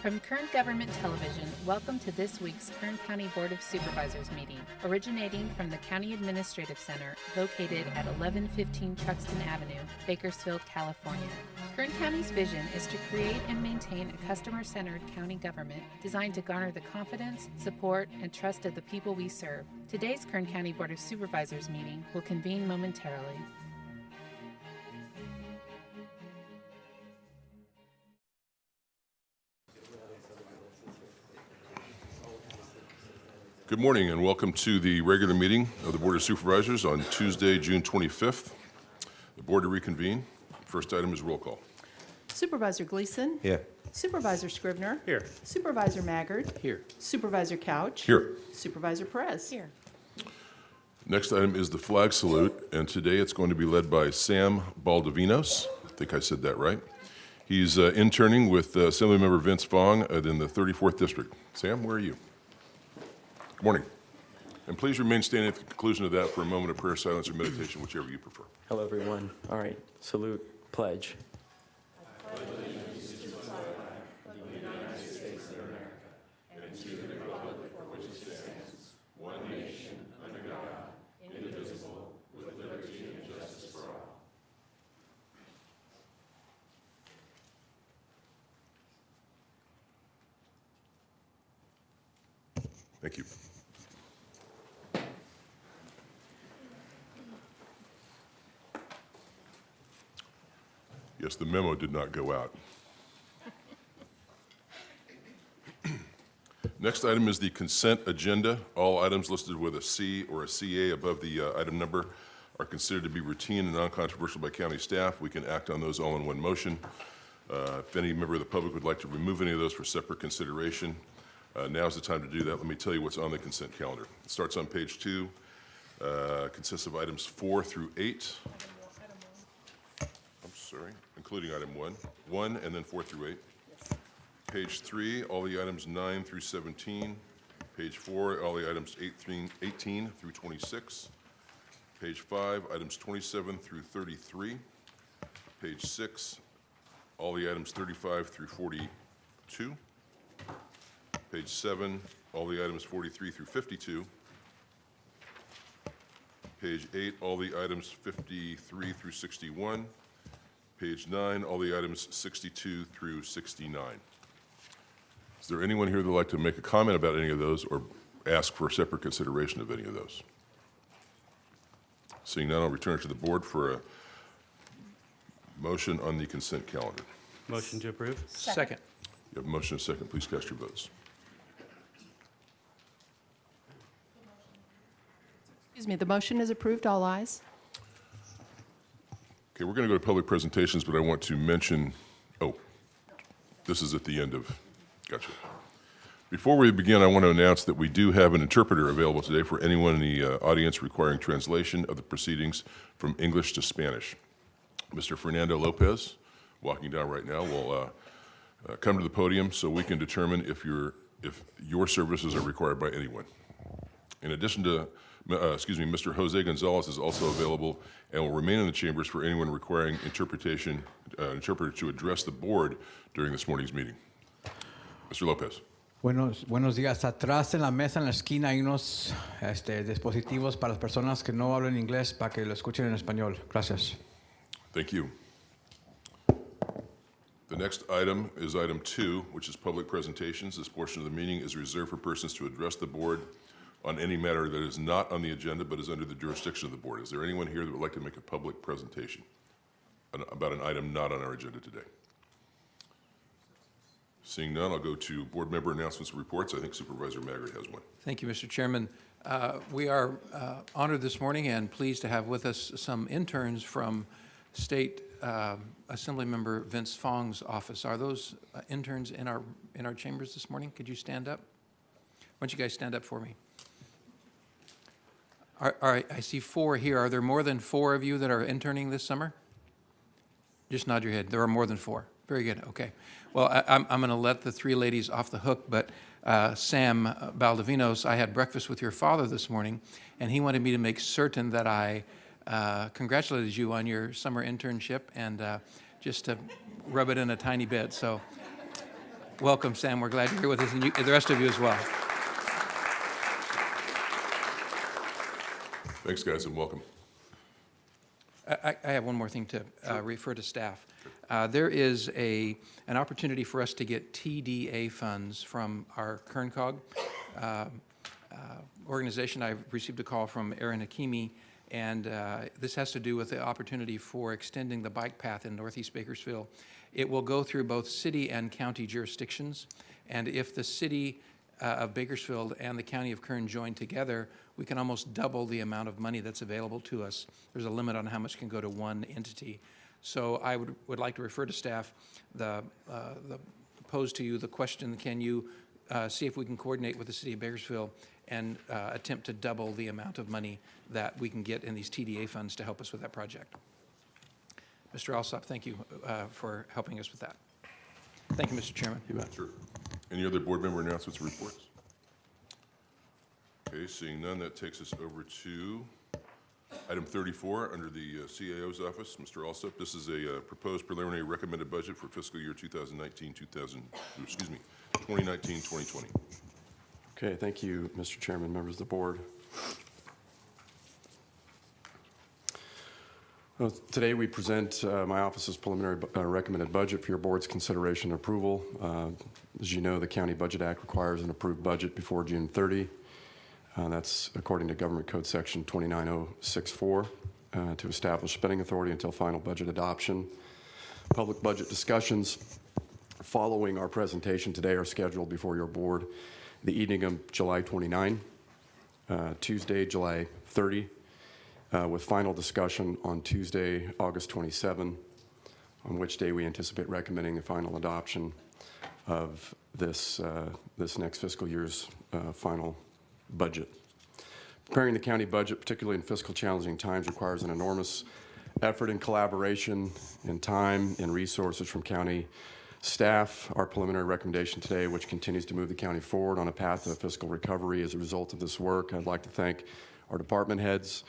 From Kern Government Television, welcome to this week's Kern County Board of Supervisors meeting, originating from the County Administrative Center located at 1115 Truxtun Avenue, Bakersfield, California. Kern County's vision is to create and maintain a customer-centered county government designed to garner the confidence, support, and trust of the people we serve. Today's Kern County Board of Supervisors meeting will convene momentarily. Good morning and welcome to the regular meeting of the Board of Supervisors on Tuesday, June 25th. The board to reconvene. First item is roll call. Supervisor Gleason. Here. Supervisor Scribner. Here. Supervisor Maggard. Here. Supervisor Couch. Here. Supervisor Perez. Here. Next item is the flag salute, and today it's going to be led by Sam Baldovinos. I think I said that right. He's interning with Assemblymember Vince Fong in the 34th District. Sam, where are you? Good morning. And please remain standing at the conclusion of that for a moment of prayer, silence, or meditation, whichever you prefer. Hello, everyone. All right, salute, pledge. Thank you. Yes, the memo did not go out. Next item is the consent agenda. All items listed with a C or a CA above the item number are considered to be routine and non-controversial by county staff. We can act on those all in one motion. If any member of the public would like to remove any of those for separate consideration, now's the time to do that. Let me tell you what's on the consent calendar. It starts on page 2, consists of items 4 through 8. I'm sorry, including item 1, and then 4 through 8. Yes. Page 3, all the items 9 through 17. Page 4, all the items 18 through 26. Page 5, items 27 through 33. Page 6, all the items 35 through 42. Page 7, all the items 43 through 52. Page 8, all the items 53 through 61. Page 9, all the items 62 through 69. Is there anyone here that would like to make a comment about any of those or ask for separate consideration of any of those? Seeing none, I'll return it to the board for a motion on the consent calendar. Motion to approve? Second. You have a motion and a second. Please cast your votes. Excuse me, the motion is approved. All ayes. Okay, we're going to go to public presentations, but I want to mention, this is at the end of, gotcha. Before we begin, I want to announce that we do have an interpreter available today for anyone in the audience requiring translation of the proceedings from English to Spanish. Mr. Fernando Lopez, walking down right now, will come to the podium so we can determine if your services are required by anyone. In addition to Mr. Jose Gonzalez is also available and will remain in the chambers for anyone requiring interpreter to address the board during this morning's meeting. Mr. Lopez. Buenos días. Atrás en la mesa, en la esquina, hay unos dispositivos para las personas que no hablan inglés para que lo escuchen en español. Gracias. Thank you. The next item is item 2, which is public presentations. This portion of the meeting is reserved for persons to address the board on any matter that is not on the agenda but is under the jurisdiction of the board. Is there anyone here that would like to make a public presentation about an item not on our agenda today? Seeing none, I'll go to board member announcements and reports. I think Supervisor Maggard has one. Thank you, Mr. Chairman. We are honored this morning and pleased to have with us some interns from State Assemblymember Vince Fong's office. Are those interns in our chambers this morning? Could you stand up? Why don't you guys stand up for me? All right, I see 4 here. Are there more than 4 of you that are interning this summer? Just nod your head. There are more than 4. Very good. Okay. Well, I'm going to let the 3 ladies off the hook, but Sam Baldovinos, I had breakfast with your father this morning, and he wanted me to make certain that I congratulated you on your summer internship and just to rub it in a tiny bit. So Welcome, Sam. We're glad you're here with us, and the rest of you as well. Thanks, guys, and welcome. I have one more thing to refer to staff. There is an opportunity for us to get TDA funds from our Kern organization. I received a call from Aaron Hakimi, and this has to do with the opportunity for extending the bike path in Northeast Bakersfield. It will go through both city and county jurisdictions, and if the city of Bakersfield and the county of Kern join together, we can almost double the amount of money that's available to us. There's a limit on how much can go to one entity. So I would like to refer to staff, pose to you the question, can you see if we can coordinate with the city of Bakersfield and attempt to double the amount of money that we can get in these TDA funds to help us with that project? Mr. Alsop, thank you for helping us with that. Thank you, Mr. Chairman. Sure. Any other board member announcements or reports? Okay, seeing none, that takes us over to item 34 under the CAO's office. Mr. Alsop, this is a proposed preliminary recommended budget for fiscal year 2019-2020. Okay, thank you, Mr. Chairman, members of the board. Well, today we present my office's preliminary recommended budget for your board's consideration and approval. As you know, the County Budget Act requires an approved budget before June 30. That's according to Government Code Section 29064 to establish spending authority until final budget adoption. Public budget discussions following our presentation today are scheduled before your board the evening of July 29, Tuesday, July 30, with final discussion on Tuesday, August 27, on which day we anticipate recommending the final adoption of this next fiscal year's final budget. Preparing the county budget, particularly in fiscal challenging times, requires an enormous effort and collaboration in time and resources from county staff. Our preliminary recommendation today, which continues to move the county forward on a path to fiscal recovery as a result of this work. I'd like to thank our department heads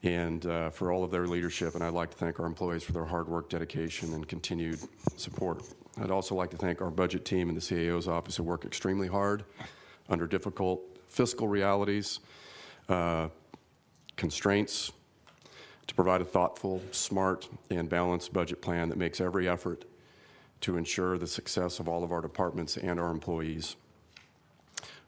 and for all of their leadership, and I'd like to thank our employees for their hard work, dedication, and continued support. I'd also like to thank our budget team and the CAO's office who work extremely hard under difficult fiscal realities, constraints, to provide a thoughtful, smart, and balanced budget plan that makes every effort to ensure the success of all of our departments and our employees.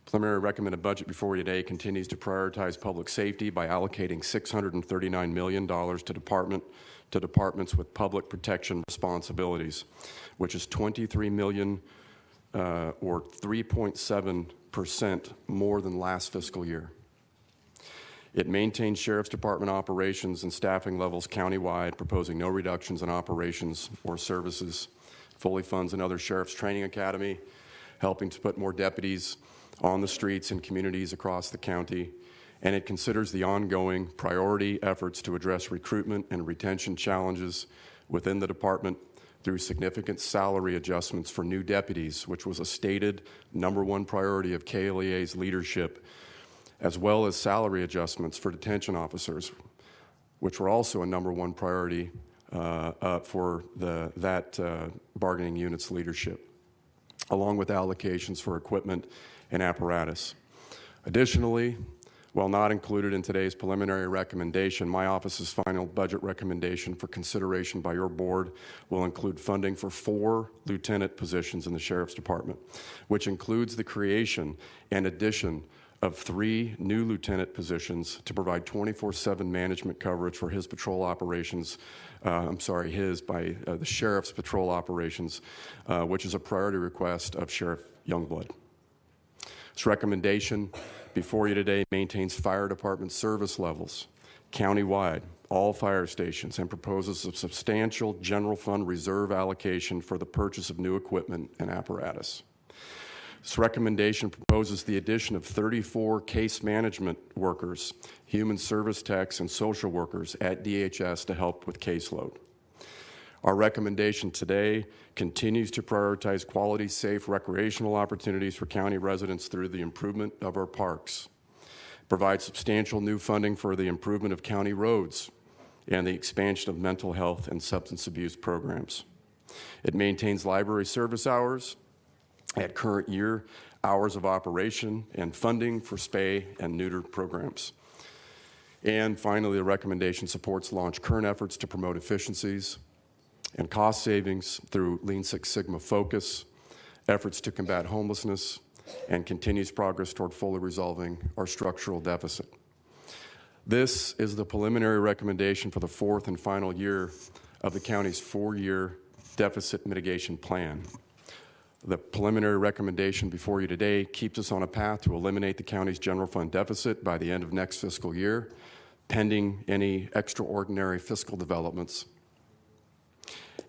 Preliminary recommended budget before you today continues to prioritize public safety by allocating $639 million to departments with public protection responsibilities, which is $23 million or 3.7% more than last fiscal year. It maintains Sheriff's Department operations and staffing levels countywide, proposing no reductions in operations or services. Fully funds another Sheriff's Training Academy, helping to put more deputies on the streets in communities across the county. And it considers the ongoing priority efforts to address recruitment and retention challenges within the department through significant salary adjustments for new deputies, which was a stated #1 priority of KLEA's leadership, as well as salary adjustments for detention officers, which were also a #1 priority for that bargaining unit's leadership, along with allocations for equipment and apparatus. Additionally, while not included in today's preliminary recommendation, my office's final budget recommendation for consideration by your board will include funding for 4 lieutenant positions in the Sheriff's Department, which includes the creation and addition of 3 new lieutenant positions to provide 24/7 management coverage for his patrol operations, the Sheriff's patrol operations, which is a priority request of Sheriff Youngblood. This recommendation before you today maintains fire department service levels countywide, all fire stations, and proposes a substantial general fund reserve allocation for the purchase of new equipment and apparatus. This recommendation proposes the addition of 34 case management workers, human service techs, and social workers at DHS to help with caseload. Our recommendation today continues to prioritize quality, safe recreational opportunities for county residents through the improvement of our parks, provides substantial new funding for the improvement of county roads and the expansion of mental health and substance abuse programs. It maintains library service hours at current year hours of operation and funding for spay and neuter programs. And finally, the recommendation supports launch Kern efforts to promote efficiencies and cost savings through Lean Six Sigma focus, efforts to combat homelessness, and continues progress toward fully resolving our structural deficit. This is the preliminary recommendation for the fourth and final year of the county's 4-year deficit mitigation plan. The preliminary recommendation before you today keeps us on a path to eliminate the county's general fund deficit by the end of next fiscal year, pending any extraordinary fiscal developments.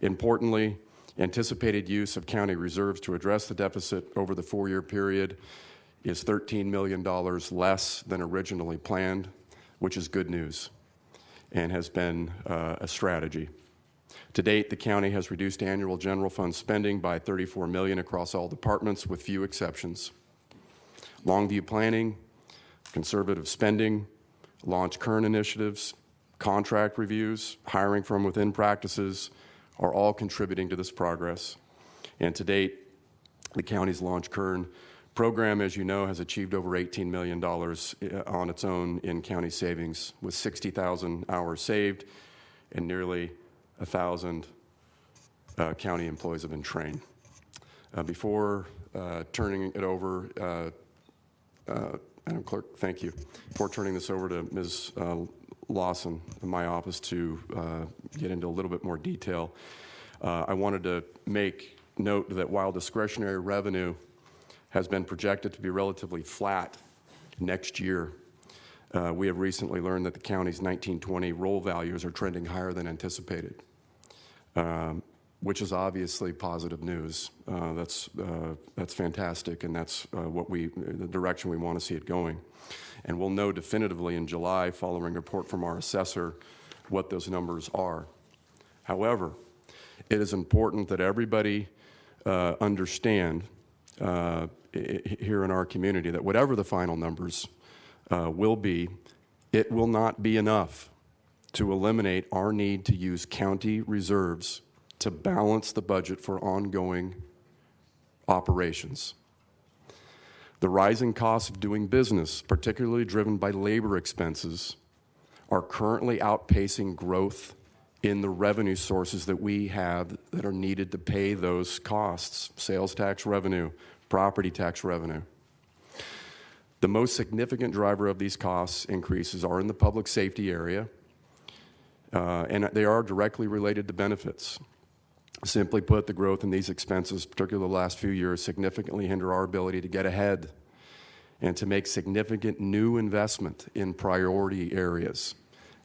Importantly, anticipated use of county reserves to address the deficit over the 4-year period is $13 million less than originally planned, which is good news and has been a strategy. To date, the county has reduced annual general fund spending by $34 million across all departments, with few exceptions. Longview planning, conservative spending, launch Kern initiatives, contract reviews, hiring from within practices are all contributing to this progress. And to date, the county's launch Kern program, as you know, has achieved over $18 million on its own in county savings, with 60,000 hours saved and nearly 1,000 county employees have been trained. Before turning it over, Madam Clerk, thank you. Before turning this over to Ms. Lawson in my office to get into a little bit more detail, I wanted to make note that while discretionary revenue has been projected to be relatively flat next year, we have recently learned that the county's 1920 roll values are trending higher than anticipated, which is obviously positive news. That's fantastic, and that's the direction we want to see it going. And we'll know definitively in July, following a report from our assessor, what those numbers are. However, it is important that everybody understand here in our community that whatever the final numbers will be, it will not be enough to eliminate our need to use county reserves to balance the budget for ongoing operations. The rising costs of doing business, particularly driven by labor expenses, are currently outpacing growth in the revenue sources that we have that are needed to pay those costs: sales tax revenue, property tax revenue. The most significant driver of these cost increases are in the public safety area, and they are directly related to benefits. Simply put, the growth in these expenses, particularly the last few years, significantly hinder our ability to get ahead and to make significant new investment in priority areas.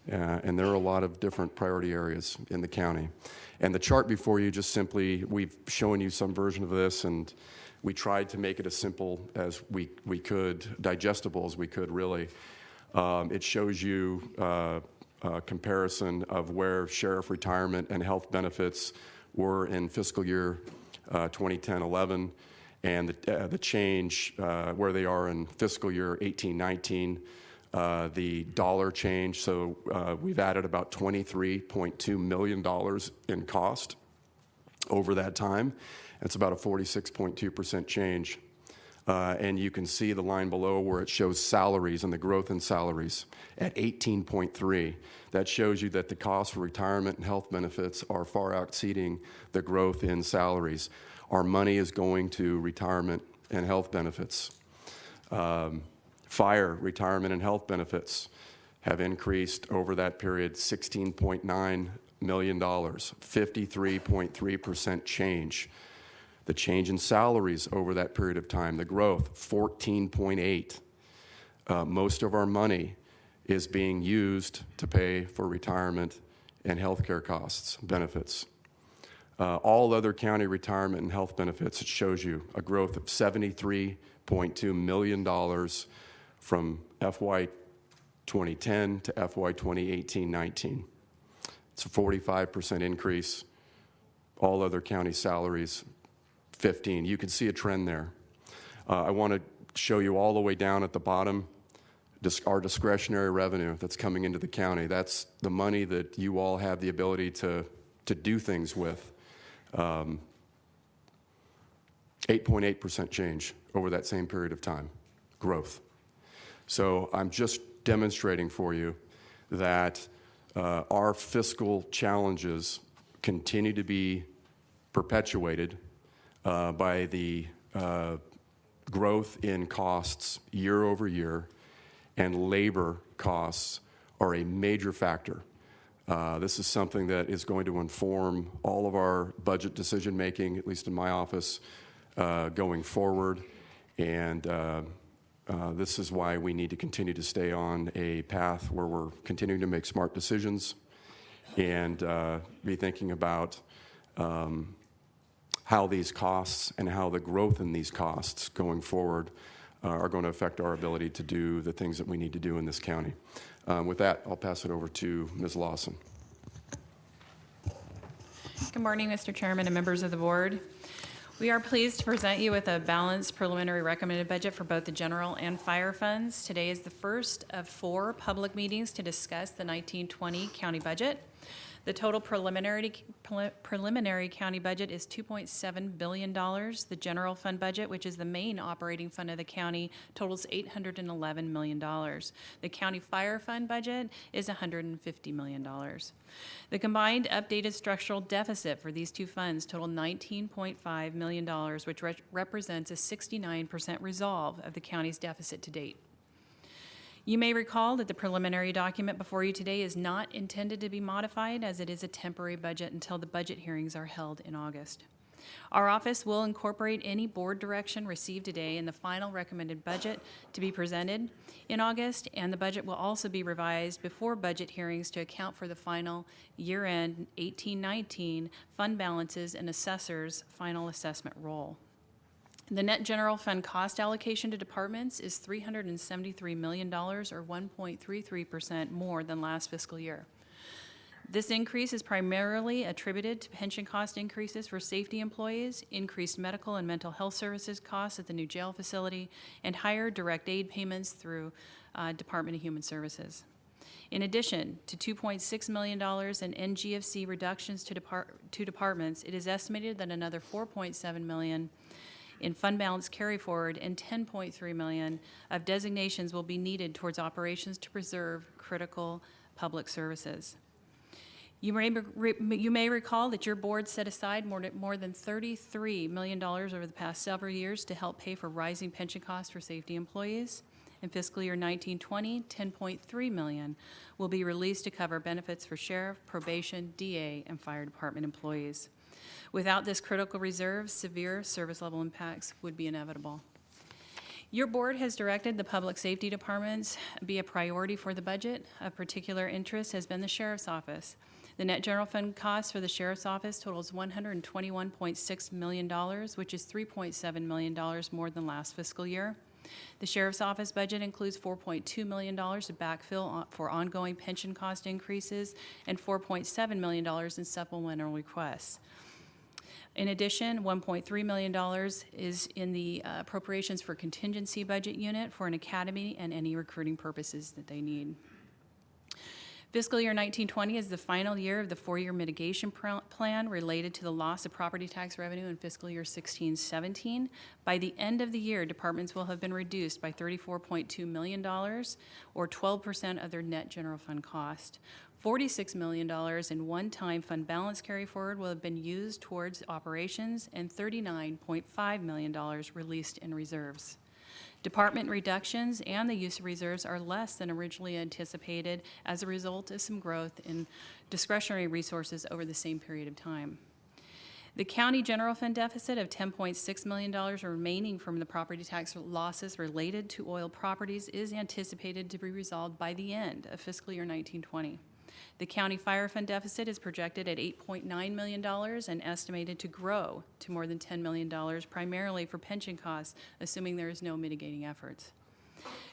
And there are a lot of different priority areas in the county. And the chart before you just simply, we've shown you some version of this, and we tried to make it as simple as we could, digestible as we could, really. It shows you a comparison of where sheriff retirement and health benefits were in fiscal year 2010-11, and the change where they are in fiscal year 18-19, the dollar change. So we've added about $23.2 million in cost over that time. It's about a 46.2% change. And you can see the line below where it shows salaries and the growth in salaries at 18.3. That shows you that the cost for retirement and health benefits are far exceeding the growth in salaries. Our money is going to retirement and health benefits. Fire, retirement, and health benefits have increased over that period $16.9 million, 53.3% change. The change in salaries over that period of time, the growth, 14.8. Most of our money is being used to pay for retirement and health care costs, benefits. All other county retirement and health benefits, it shows you a growth of $73.2 million from FY 2010 to FY 2018-19. It's a 45% increase. All other county salaries, 15. You can see a trend there. I want to show you all the way down at the bottom our discretionary revenue that's coming into the county. That's the money that you all have the ability to do things with. 8.8% change over that same period of time, growth. So I'm just demonstrating for you that our fiscal challenges continue to be perpetuated by the growth in costs year over year, and labor costs are a major factor. This is something that is going to inform all of our budget decision making, at least in my office, going forward. And this is why we need to continue to stay on a path where we're continuing to make smart decisions and be thinking about how these costs and how the growth in these costs going forward are going to affect our ability to do the things that we need to do in this county. With that, I'll pass it over to Ms. Lawson. Good morning, Mr. Chairman and members of the board. We are pleased to present you with a balanced preliminary recommended budget for both the general and fire funds. Today is the first of 4 public meetings to discuss the 1920 county budget. The total preliminary county budget is $2.7 billion. The general fund budget, which is the main operating fund of the county, totals $811 million. The county fire fund budget is $150 million. The combined updated structural deficit for these two funds total $19.5 million, which represents a 69% resolve of the county's deficit to date. You may recall that the preliminary document before you today is not intended to be modified, as it is a temporary budget until the budget hearings are held in August. Our office will incorporate any board direction received today in the final recommended budget to be presented in August, and the budget will also be revised before budget hearings to account for the final year-end 18-19 fund balances and assessors' final assessment roll. The net general fund cost allocation to departments is $373 million, or 1.33% more than last fiscal year. This increase is primarily attributed to pension cost increases for safety employees, increased medical and mental health services costs at the new jail facility, and higher direct aid payments through Department of Human Services. In addition to $2.6 million in NGFC reductions to departments, it is estimated that another $4.7 million in fund balance carry forward and $10.3 million of designations will be needed towards operations to preserve critical public services. You may recall that your board set aside more than $33 million over the past several years to help pay for rising pension costs for safety employees. In fiscal year 1920, $10.3 million will be released to cover benefits for sheriff, probation, DA, and fire department employees. Without this critical reserve, severe service level impacts would be inevitable. Your board has directed the public safety departments be a priority for the budget. Of particular interest has been the sheriff's office. The net general fund cost for the sheriff's office totals $121.6 million, which is $3.7 million more than last fiscal year. The sheriff's office budget includes $4.2 million to backfill for ongoing pension cost increases and $4.7 million in supplemental requests. In addition, $1.3 million is in the appropriations for contingency budget unit for an academy and any recruiting purposes that they need. Fiscal year 1920 is the final year of the 4-year mitigation plan related to the loss of property tax revenue in fiscal year 16-17. By the end of the year, departments will have been reduced by $34.2 million, or 12% of their net general fund cost. $46 million in one-time fund balance carry forward will have been used towards operations, and $39.5 million released in reserves. Department reductions and the use of reserves are less than originally anticipated as a result of some growth in discretionary resources over the same period of time. The county general fund deficit of $10.6 million remaining from the property tax losses related to oil properties is anticipated to be resolved by the end of fiscal year 1920. The county fire fund deficit is projected at $8.9 million and estimated to grow to more than $10 million, primarily for pension costs, assuming there is no mitigating efforts.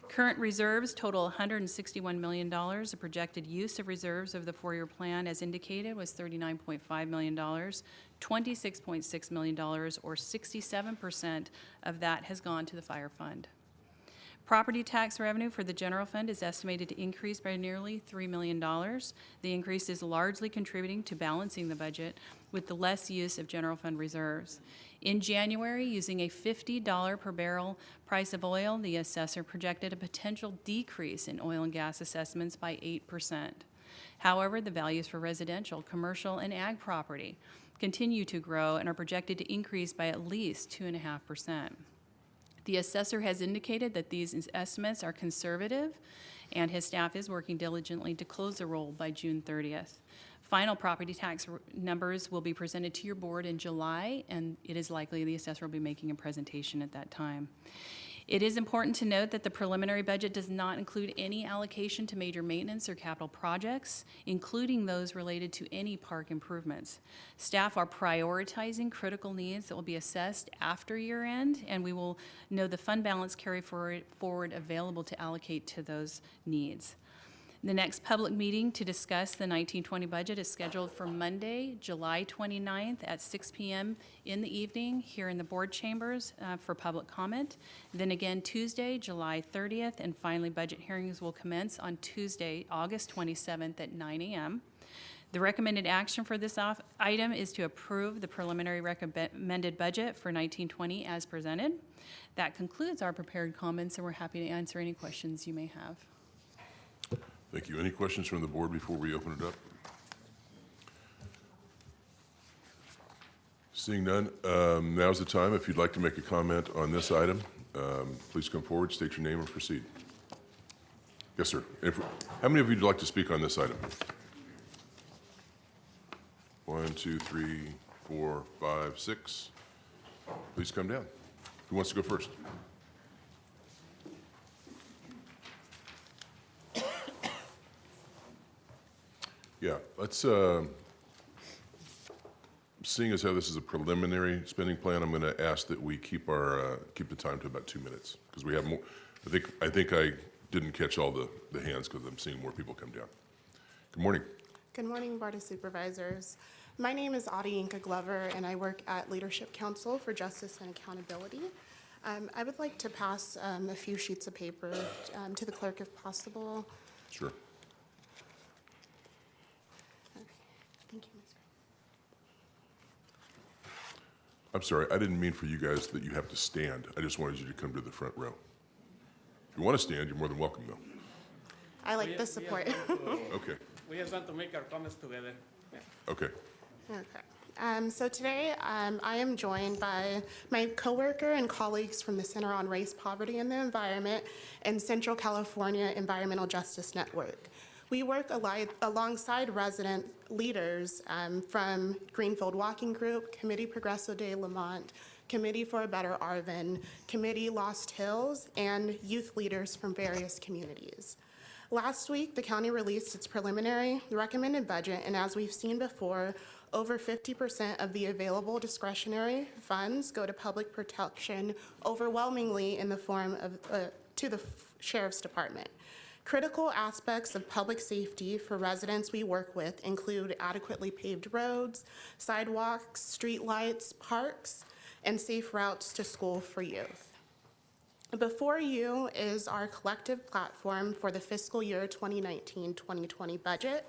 Current reserves total $161 million. The projected use of reserves of the 4-year plan, as indicated, was $39.5 million. $26.6 million, or 67% of that, has gone to the fire fund. Property tax revenue for the general fund is estimated to increase by nearly $3 million. The increase is largely contributing to balancing the budget with the less use of general fund reserves. In January, using a $50 per barrel price of oil, the assessor projected a potential decrease in oil and gas assessments by 8%. However, the values for residential, commercial, and ag property continue to grow and are projected to increase by at least 2.5%. The assessor has indicated that these estimates are conservative, and his staff is working diligently to close the roll by June 30th. Final property tax numbers will be presented to your board in July, and it is likely the assessor will be making a presentation at that time. It is important to note that the preliminary budget does not include any allocation to major maintenance or capital projects, including those related to any park improvements. Staff are prioritizing critical needs that will be assessed after year end, and we will know the fund balance carry forward available to allocate to those needs. The next public meeting to discuss the 1920 budget is scheduled for Monday, July 29th at 6 p.m. in the evening here in the board chambers for public comment. Then again Tuesday, July 30th, and finally budget hearings will commence on Tuesday, August 27th at 9 a.m. The recommended action for this item is to approve the preliminary recommended budget for 1920 as presented. That concludes our prepared comments, and we're happy to answer any questions you may have. Thank you. Any questions from the board before we open it up? Seeing none, now's the time. If you'd like to make a comment on this item, please come forward, state your name, and proceed. Yes, sir. How many of you would like to speak on this item? 1, 2, 3, 4, 5, 6. Please come down. Who wants to go first? Yeah, let's, seeing as how this is a preliminary spending plan, I'm going to ask that we keep the time to about 2 minutes, because we have more. I think I didn't catch all the hands because I'm seeing more people come down. Good morning. Good morning, Board of Supervisors. My name is Audie Inca Glover, and I work at Leadership Council for Justice and Accountability. I would like to pass a few sheets of paper to the clerk if possible. Sure. Thank you, Ms. Gray. I'm sorry, I didn't mean for you guys that you have to stand. I just wanted you to come to the front row. If you want to stand, you're more than welcome, though. I like the support. Okay, We just want to make our comments together. Yeah. okay. Okay. So today, I am joined by my coworker and colleagues from the Center on Race, Poverty, and the Environment and Central California Environmental Justice Network. We work alongside resident leaders from Greenfield Walking Group, Committee Progreso de Lamont, Committee for a Better Arvin, Committee Lost Hills, and youth leaders from various communities. Last week, the county released its preliminary recommended budget, and as we've seen before, over 50% of the available discretionary funds go to public protection, overwhelmingly in the form of to the Sheriff's Department. Critical aspects of public safety for residents we work with include adequately paved roads, sidewalks, street lights, parks, and safe routes to school for youth. Before you is our collective platform for the fiscal year 2019-2020 budget.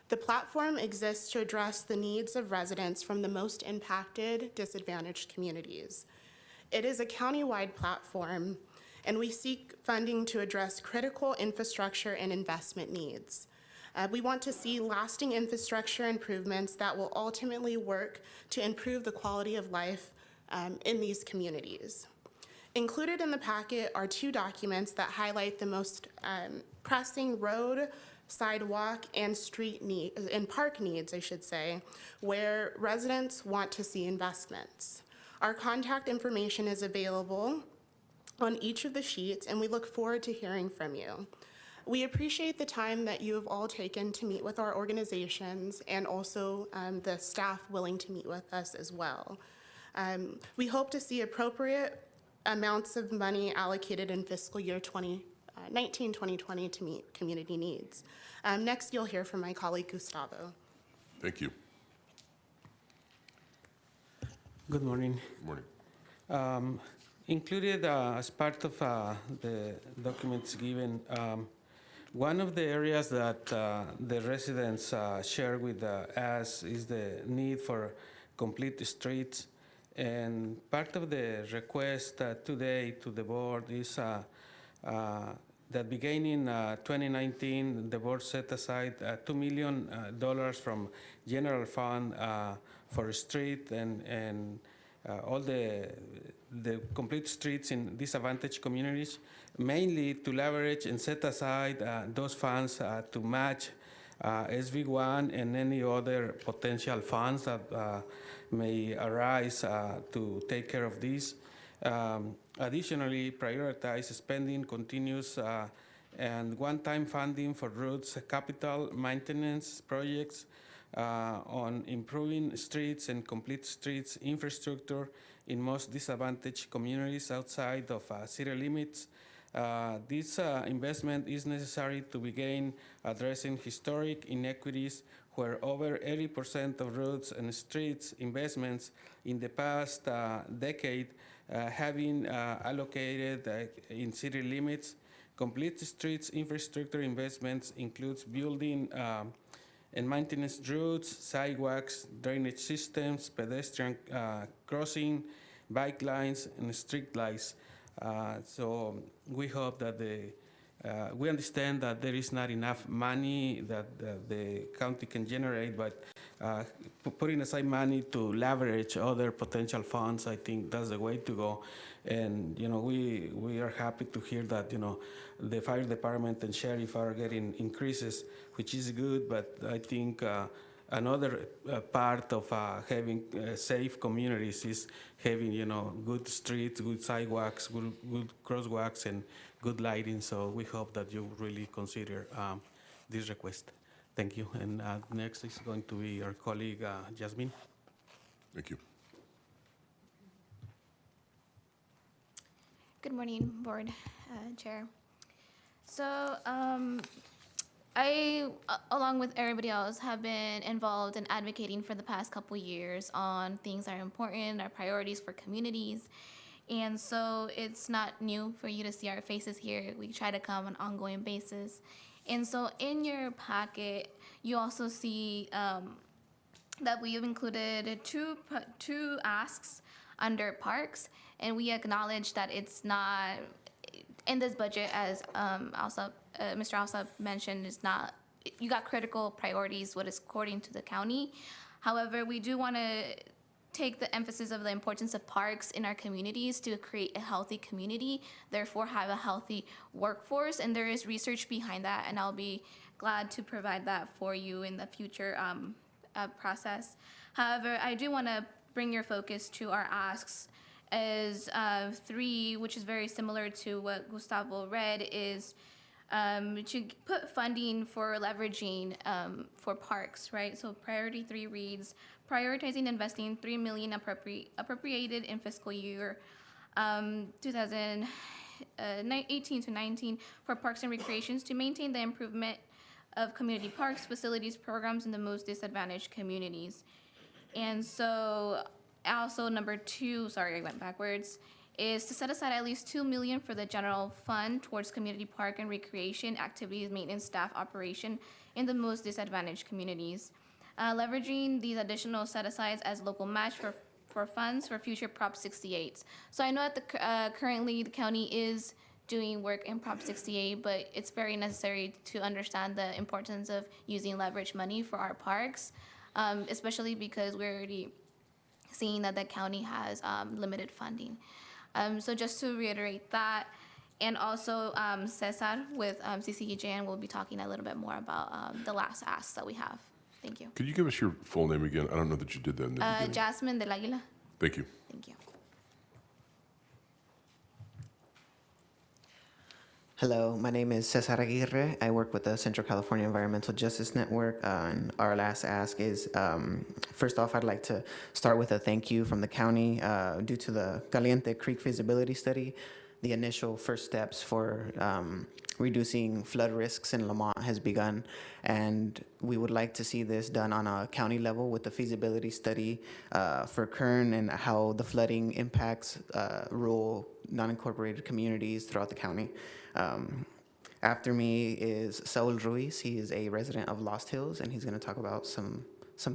The platform exists to address the needs of residents from the most impacted, disadvantaged communities. It is a countywide platform, and we seek funding to address critical infrastructure and investment needs. We want to see lasting infrastructure improvements that will ultimately work to improve the quality of life in these communities. Included in the packet are 2 documents that highlight the most pressing road, sidewalk, and street needs, and park needs, I should say, where residents want to see investments. Our contact information is available on each of the sheets, and we look forward to hearing from you. We appreciate the time that you have all taken to meet with our organizations and also the staff willing to meet with us as well. We hope to see appropriate amounts of money allocated in fiscal year 2019-2020 to meet community needs. Next, you'll hear from my colleague Gustavo. Thank you. Good morning. Good morning. Included as part of the documents given, One of the areas that the residents share with us is the need for complete streets. And part of the request today to the board is that beginning 2019, the board set aside $2 million from general fund for street and all the complete streets in disadvantaged communities, mainly to leverage and set aside those funds to match SB1 and any other potential funds that may arise to take care of this. Additionally, prioritize spending continuous and one-time funding for roads capital maintenance projects on improving streets and complete streets infrastructure in most disadvantaged communities outside of city limits. This investment is necessary to begin addressing historic inequities where over 80% of roads and streets investments in the past decade having allocated in city limits. Complete streets infrastructure investments includes building and maintenance roads, sidewalks, drainage systems, pedestrian crossing, bike lines, and street lights. So we hope that we understand that there is not enough money that the county can generate, but putting aside money to leverage other potential funds, I think that's the way to go. And we are happy to hear that the fire department and sheriff are getting increases, which is good. But I think another part of having safe communities is having good streets, good sidewalks, good crosswalks, and good lighting. So we hope that you really consider this request. Thank you. And next is going to be our colleague Jasmine. Thank you. Good morning, Board Chair. So I, along with everybody else, have been involved in advocating for the past couple years on things that are important, our priorities for communities. And so it's not new for you to see our faces here. We try to come on an ongoing basis. And so in your packet, you also see that we have included two asks under parks, and we acknowledge that it's not in this budget, as Mr. Alsop mentioned, is not, you got critical priorities, what is according to the county. However, we do want to take the emphasis of the importance of parks in our communities to create a healthy community, therefore have a healthy workforce, and there is research behind that, and I'll be glad to provide that for you in the future process. However, I do want to bring your focus to our asks as 3, which is very similar to what Gustavo read, is to put funding for leveraging for parks, right? So priority 3 reads, prioritizing investing $3 million appropriated in fiscal year 2018 to 19 for parks and recreations to maintain the improvement of community parks, facilities, programs in the most disadvantaged communities. And so also number 2, sorry, I went backwards, is to set aside at least $2 million for the general fund towards community park and recreation activities, maintenance, staff operation in the most disadvantaged communities. Leveraging these additional set-asides as local match for funds for future Prop 68s. So I know that currently the county is doing work in Prop 68, but it's very necessary to understand the importance of using leverage money for our parks, especially because we're already seeing that the county has limited funding. So just to reiterate that, and also Cesar with CCEJN will be talking a little bit more about the last ask that we have. Thank you. Could you give us your full name again? I don't know that you did that in the beginning. Jasmine del Aguila. Thank you. Thank you. Hello, my name is Cesar Aguirre. I work with the Central California Environmental Justice Network, and our last ask is, first off, I'd like to start with a thank you from the county due to the Caliente Creek feasibility study. The initial first steps for reducing flood risks in Lamont has begun, and we would like to see this done on a county level with the feasibility study for Kern and how the flooding impacts rural non-incorporated communities throughout the county. After me is Saul Ruiz. He is a resident of Lost Hills, and he's going to talk about some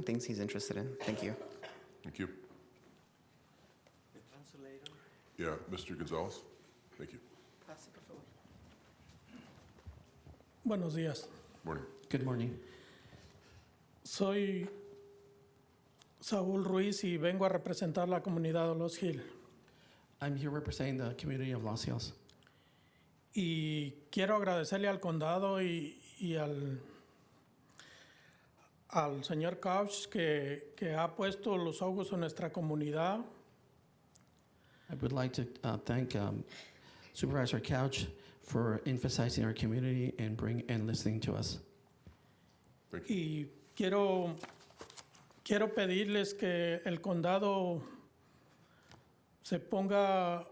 things he's interested in. Thank you. Thank you. Yeah, Mr. Gonzalez. Thank you. Buenos días. Morning. Good morning. Soy Saúl Ruiz y vengo a representar la comunidad de Los Gil. I'm here representing the community of Los Hills. Y quiero agradecerle al condado y al señor Couch que ha puesto los ojos en nuestra comunidad. I would like to thank Supervisor Couch for emphasizing our community and listening to us. Thank you. Y quiero pedirles que el condado se ponga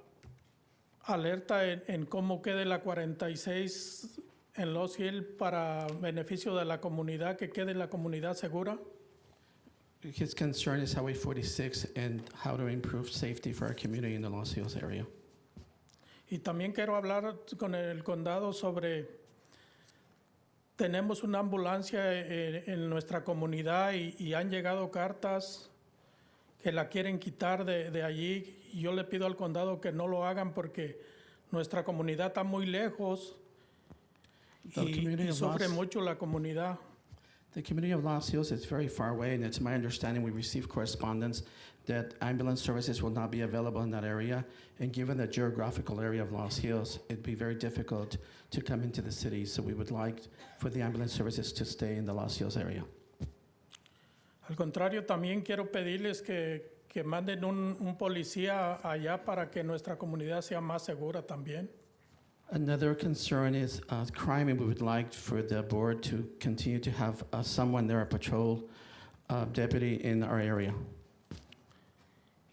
alerta en cómo quede la 46 en Los Gil para beneficio de la comunidad, que quede la comunidad segura. His concern is Highway 46 and how to improve safety for our community in the Los Hills area. Y también quiero hablar con el condado sobre, tenemos una ambulancia en nuestra comunidad y han llegado cartas que la quieren quitar de allí. Y yo le pido al condado que no lo hagan porque nuestra comunidad está muy lejos y sufre mucho la comunidad. The community of Los Hills is very far away, and it's my understanding we received correspondence that ambulance services will not be available in that area. And given the geographical area of Los Hills, it'd be very difficult to come into the city. So we would like for the ambulance services to stay in the Los Hills area. Al contrario, también quiero pedirles que manden un policía allá para que nuestra comunidad sea más segura también. Another concern is crime, and we would like for the board to continue to have someone there, a patrol deputy in our area.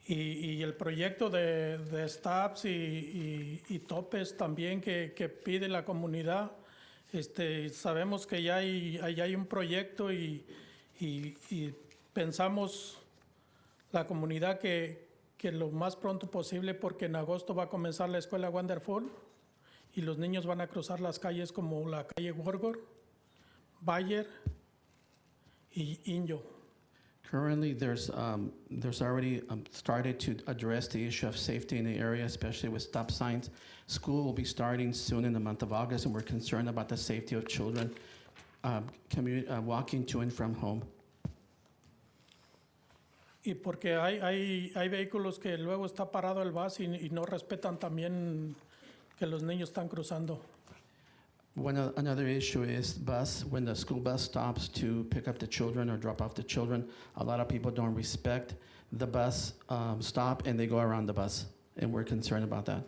Y el proyecto de stops y topes también que pide la comunidad. Sabemos que ya hay un proyecto y pensamos la comunidad que lo más pronto posible, porque en agosto va a comenzar la escuela Wonderful y los niños van a cruzar las calles como la calle Gorgor, Bayer y Inyo. Currently, there's already started to address the issue of safety in the area, especially with stop signs. School will be starting soon in the month of August, and we're concerned about the safety of children walking to and from home. Y porque hay vehículos que luego está parado el bus y no respetan también que los niños están cruzando. Another issue is bus. When the school bus stops to pick up the children or drop off the children, a lot of people don't respect the bus stop and they go around the bus, and we're concerned about that.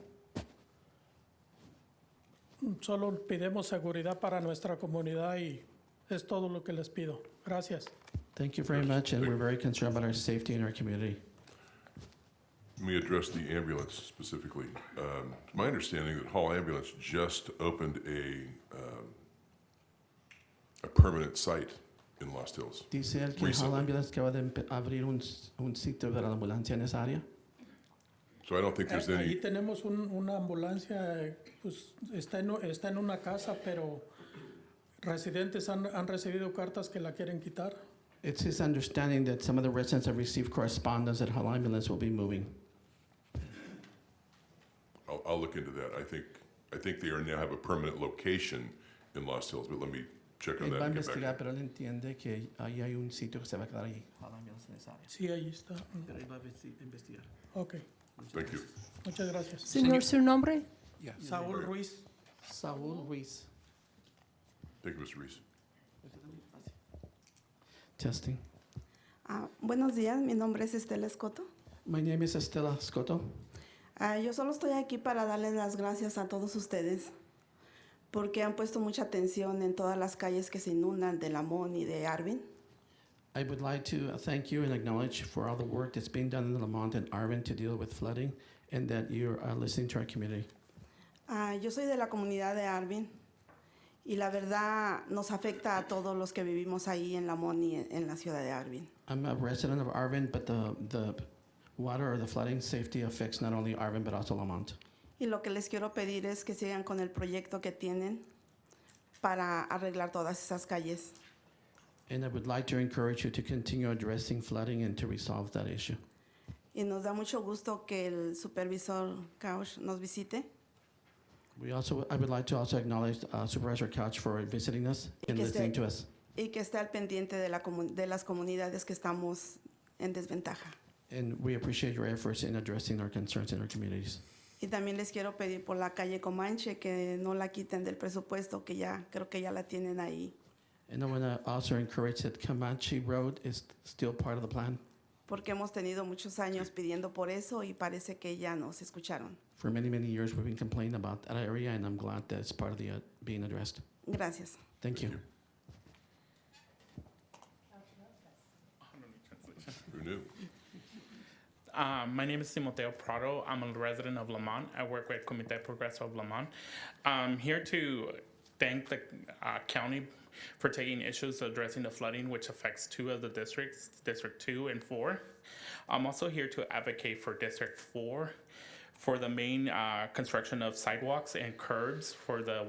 Solo pedimos seguridad para nuestra comunidad y es todo lo que les pido. Gracias. Thank you very much, and we're very concerned about our safety in our community. Let me address the ambulance specifically. It's my understanding that Hall Ambulance just opened a permanent site in Lost Hills. Dice él que Hall Ambulance acaba de abrir un sitio de la ambulancia en esa área. So I don't think there's any. Ahí tenemos una ambulancia, pues está en una casa, pero residentes han recibido cartas que la quieren quitar. It's his understanding that some of the residents have received correspondence that Hall Ambulance will be moving. I'll look into that. I think they now have a permanent location in Lost Hills, but let me check on Él that va a and get back to you. investigar, pero él entiende que ahí hay un sitio que se va a quedar ahí. Hall Ambulance en esa área. Sí, ahí está. Pero él va a investigar. Ok, Thank you. muchas gracias. Señor, su nombre? Yeah. Saúl Ruiz. Saúl Ruiz. Thank you, Mr. Reese. Testing. Buenos días, mi nombre es Estela Escoto. My name is Estela Scotto. Yo solo estoy aquí para darles las gracias a todos ustedes porque han puesto mucha atención en todas las calles que se inundan de Lamont y de Arvin. I would like to thank you and acknowledge for all the work that's being done in Lamont and Arvin to deal with flooding, and that you're listening to our community. Yo soy de la comunidad de Arvin y la verdad nos afecta a todos los que vivimos ahí en Lamont y en la ciudad de Arvin. I'm a resident of Arvin, but the water or the flooding safety affects not only Arvin but also Lamont. Y lo que les quiero pedir es que sigan con el proyecto que tienen para arreglar todas esas calles. And I would like to encourage you to continue addressing flooding and to resolve that issue. Y nos da mucho gusto que el supervisor Couch nos visite I would like to also acknowledge Supervisor Couch for visiting us and que listening esté- to us. y que esté al pendiente de las comunidades que estamos en desventaja. And we appreciate your efforts in addressing our concerns in our communities. Y también les quiero pedir por la calle Comanche que no la quiten del presupuesto, que ya creo que ya la tienen ahí, And I want to also encourage that Comanche Road is still part of the plan. porque hemos tenido muchos años pidiendo por eso y parece que ya nos escucharon. For many, many years, we've been complaining about that area, and I'm glad that it's part of the being addressed. Gracias. Thank you. Who knew? My name is Timoteo Prado. I'm a resident of Lamont. I work with Comité Progreso of Lamont. I'm here to thank the county for taking issues addressing the flooding, which affects 2 of the districts, District 2 and 4. I'm also here to advocate for District 4 for the main construction of sidewalks and curbs for the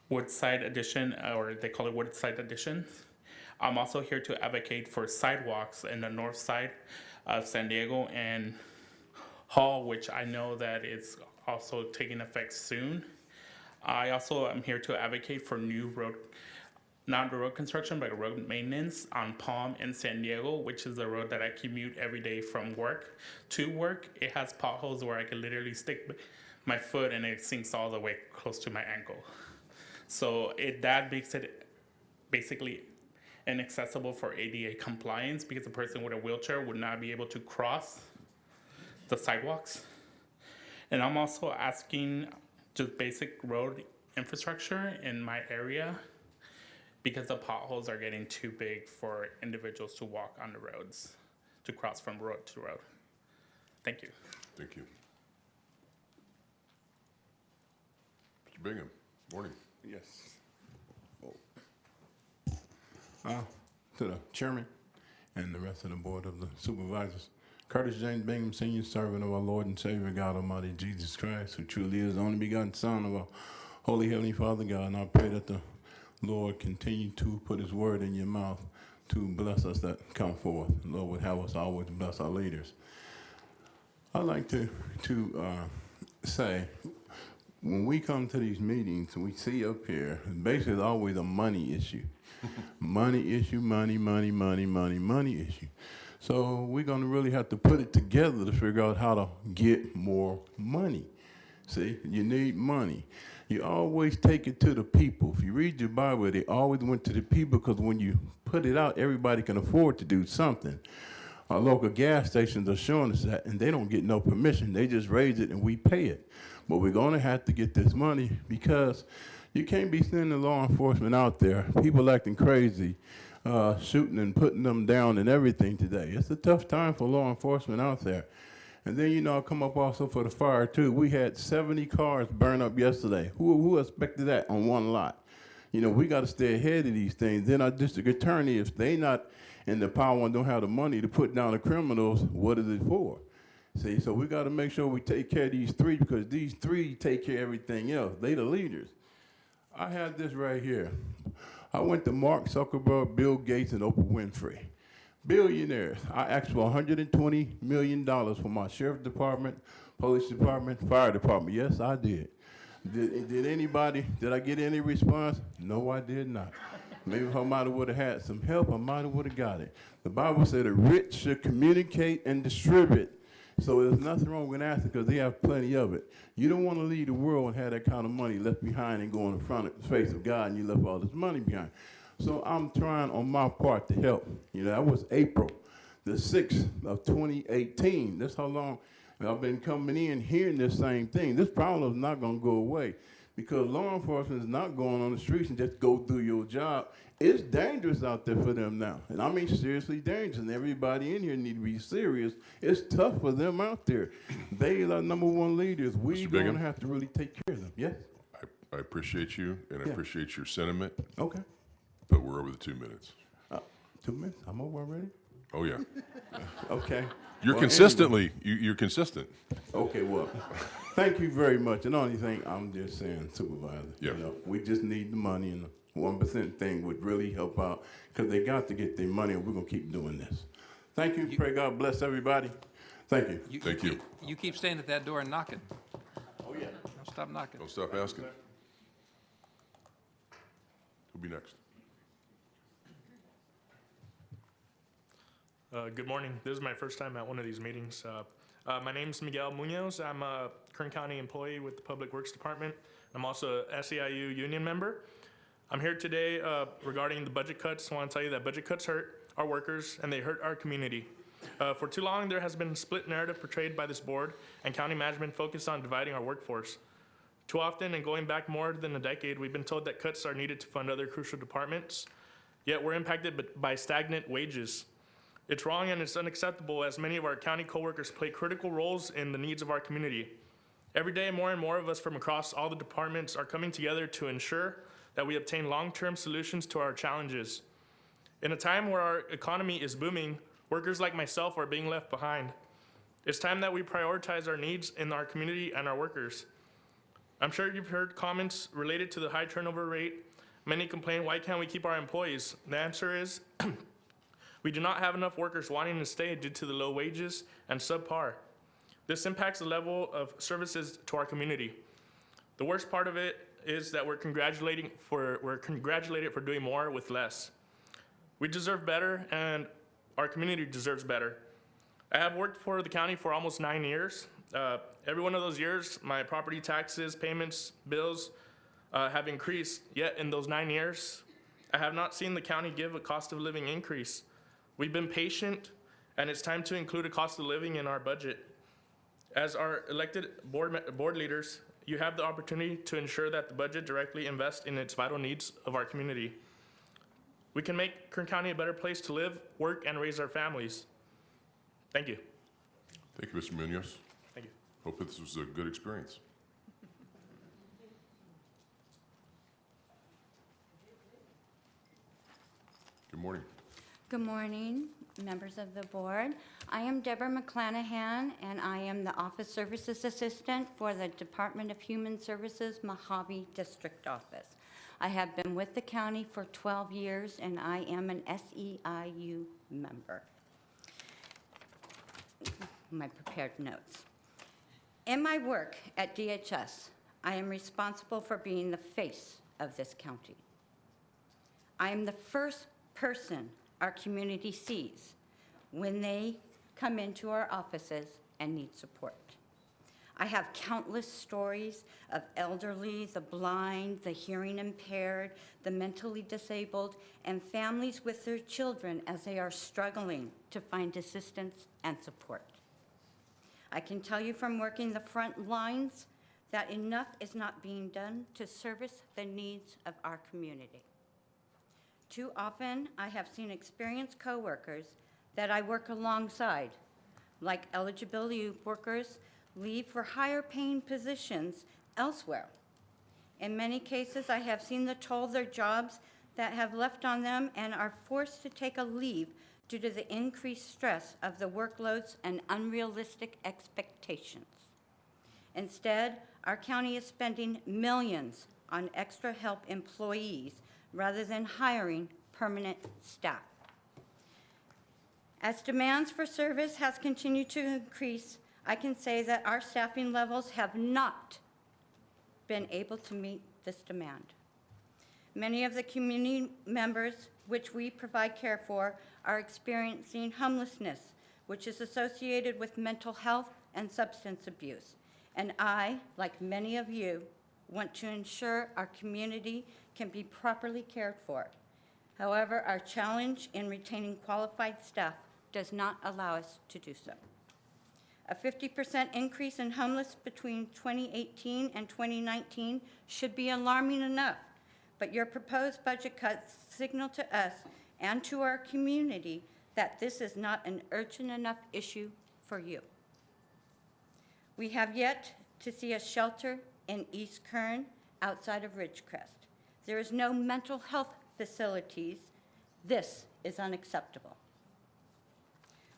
Woodside addition, or they call it Woodside addition. I'm also here to advocate for sidewalks in the north side of San Diego and Hall, which I know that is also taking effect soon. I also am here to advocate for new road, not road construction, but road maintenance on Palm and San Diego, which is the road that I commute every day from work to work. It has potholes where I can literally stick my foot and it sinks all the way close to my ankle. So that makes it basically inaccessible for ADA compliance because a person with a wheelchair would not be able to cross the sidewalks. And I'm also asking just basic road infrastructure in my area because the potholes are getting too big for individuals to walk on the roads, to cross from road to road. Thank you. Thank you. Mr. Bingham, morning. Yes. To the chairman and the rest of the board of the supervisors. Curtis James Bingham, senior servant of our Lord and Savior God Almighty Jesus Christ, who truly is the only begotten Son of our Holy Heavenly Father God. And I pray that the Lord continue to put his word in your mouth to bless us that come forth. The Lord would have us always bless our leaders. I'd like to say, when we come to these meetings, we see up here, basically it's always a money issue. Money issue, money issue. So we're going to really have to put it together to figure out how to get more money. See, you need money. You always take it to the people. If you read your Bible, they always went to the people because when you put it out, everybody can afford to do something. Our local gas stations are showing us that, and they don't get no permission. They just raise it and we pay it. But we're going to have to get this money because you can't be sending law enforcement out there, people acting crazy, shooting and putting them down and everything today. It's a tough time for law enforcement out there. And then, you know, I'll come up also for the fire, too. We had 70 cars burn up yesterday. Who expected that on one lot? You know, we got to stay ahead of these things. Then our district attorney, if they not in the power and don't have the money to put down the criminals, what is it for? See, so we got to make sure we take care of these 3 because these 3 take care of everything else. They the leaders. I have this right here. I went to Mark Zuckerberg, Bill Gates, and Oprah Winfrey. Billionaires. I asked for $120 million for my sheriff's department, police department, fire department. Yes, I did. Did I get any response? No, I did not. Maybe if I might have would have had some help, I might have would have got it. The Bible said the rich should communicate and distribute. So there's nothing wrong with asking because they have plenty of it. You don't want to leave the world and have that kind of money left behind and go in front of the face of God and you left all this money behind. So I'm trying on my part to help. You know, that was April the 6th of 2018. That's how long I've been coming in hearing this same thing. This problem is not going to go away because law enforcement is not going on the streets and just go through your job. It's dangerous out there for them now. And I mean seriously dangerous. And everybody in here need to be serious. It's tough for them out there. They are number 1 leaders. We're going to have to really take care of them. Yes? I appreciate you, and I appreciate your sentiment. Okay. But we're over the 2 minutes. 2 minutes? I'm over already? Oh, yeah. Okay. You're Well, consistently, you're consistent. Okay, well, thank you very much. And the only thing I'm just saying, Supervisor, Yeah. you know, we just need the money, and the 1% thing would really help out because they got to get their money, and we're going to keep doing this. Thank you. Pray God bless everybody. Thank you. Thank you. You keep staying at that door and knocking. Oh, yeah. Don't stop knocking. Don't stop asking. Who'll be next? Good morning. This is my first time at one of these meetings. My name is Miguel Munoz. I'm a Kern County employee with the Public Works Department. I'm also a SEIU union member. I'm here today regarding the budget cuts. I want to tell you that budget cuts hurt our workers and they hurt our community. For too long, there has been a split narrative portrayed by this board and county management focused on dividing our workforce. Too often, and going back more than a decade, we've been told that cuts are needed to fund other crucial departments, yet we're impacted by stagnant wages. It's wrong and it's unacceptable as many of our county coworkers play critical roles in the needs of our community. Every day, more and more of us from across all the departments are coming together to ensure that we obtain long-term solutions to our challenges. In a time where our economy is booming, workers like myself are being left behind. It's time that we prioritize our needs in our community and our workers. I'm sure you've heard comments related to the high turnover rate. Many complain, why can't we keep our employees? The answer is, we do not have enough workers wanting to stay due to the low wages and subpar. This impacts the level of services to our community. The worst part of it is that we're congratulated for doing more with less. We deserve better and our community deserves better. I have worked for the county for almost 9 years. Every one of those years, my property taxes, payments, bills have increased. Yet in those 9 years, I have not seen the county give a cost of living increase. We've been patient, and it's time to include a cost of living in our budget. As our elected board leaders, you have the opportunity to ensure that the budget directly invests in its vital needs of our community. We can make Kern County a better place to live, work, and raise our families. Thank you. Thank you, Mr. Munoz. Thank you. Hope that this was a good experience. Good morning. Good morning, members of the board. I am Deborah McClanahan, and I am the Office Services Assistant for the Department of Human Services Mojave District Office. I have been with the county for 12 years, and I am an SEIU member. My prepared notes. In my work at DHS, I am responsible for being the face of this county. I am the first person our community sees when they come into our offices and need support. I have countless stories of elderly, the blind, the hearing impaired, the mentally disabled, and families with their children as they are struggling to find assistance and support. I can tell you from working the front lines that enough is not being done to service the needs of our community. Too often, I have seen experienced coworkers that I work alongside, like eligibility workers, leave for higher paying positions elsewhere. In many cases, I have seen the toll their jobs that have left on them and are forced to take a leave due to the increased stress of the workloads and unrealistic expectations. Instead, our county is spending millions on extra help employees rather than hiring permanent staff. As demands for service has continued to increase, I can say that our staffing levels have not been able to meet this demand. Many of the community members which we provide care for are experiencing homelessness, which is associated with mental health and substance abuse. And I, like many of you, want to ensure our community can be properly cared for. However, our challenge in retaining qualified staff does not allow us to do so. A 50% increase in homeless between 2018 and 2019 should be alarming enough, but your proposed budget cuts signal to us and to our community that this is not an urgent enough issue for you. We have yet to see a shelter in East Kern outside of Ridgecrest. There is no mental health facilities. This is unacceptable.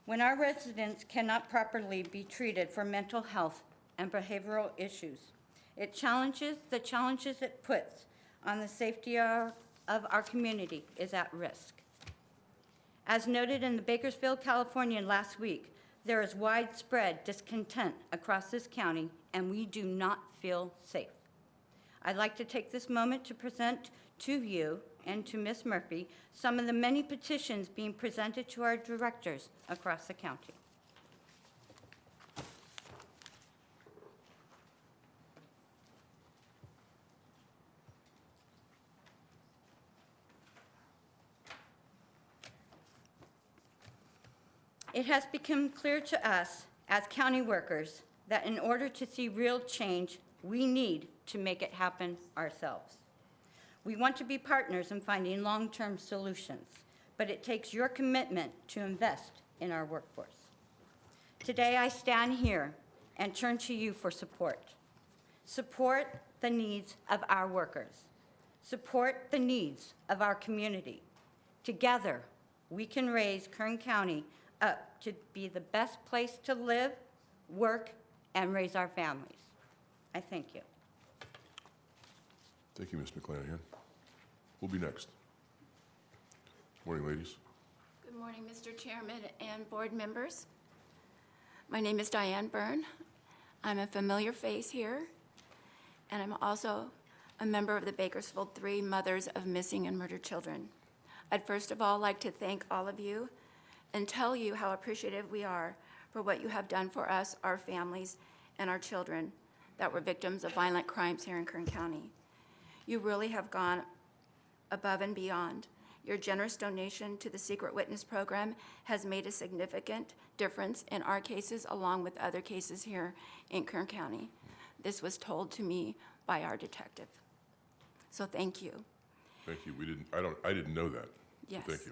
When our residents cannot properly be treated for mental health and behavioral issues, the challenges it puts on the safety of our community is at risk. As noted in the Bakersfield, Californian last week, there is widespread discontent across this county, and we do not feel safe. I'd like to take this moment to present to you and to Ms. Murphy some of the many petitions being presented to our directors across the county. It has become clear to us as county workers that in order to see real change, we need to make it happen ourselves. We want to be partners in finding long-term solutions, but it takes your commitment to invest in our workforce. Today, I stand here and turn to you for support. Support the needs of our workers. Support the needs of our community. Together, we can raise Kern County up to be the best place to live, work, and raise our families. I thank you. Thank you, Ms. McClanahan. Who'll be next? Morning, ladies. Good morning, Mr. Chairman and board members. My name is Diane Byrne. I'm a familiar face here, and I'm also a member of the Bakersfield 3 Mothers of Missing and Murdered Children. I'd first of all like to thank all of you and tell you how appreciative we are for what you have done for us, our families, and our children that were victims of violent crimes here in Kern County. You really have gone above and beyond. Your generous donation to the Secret Witness Program has made a significant difference in our cases along with other cases here in Kern County. This was told to me by our detective. So thank you. Thank you. I didn't know that. Yes. So thank you.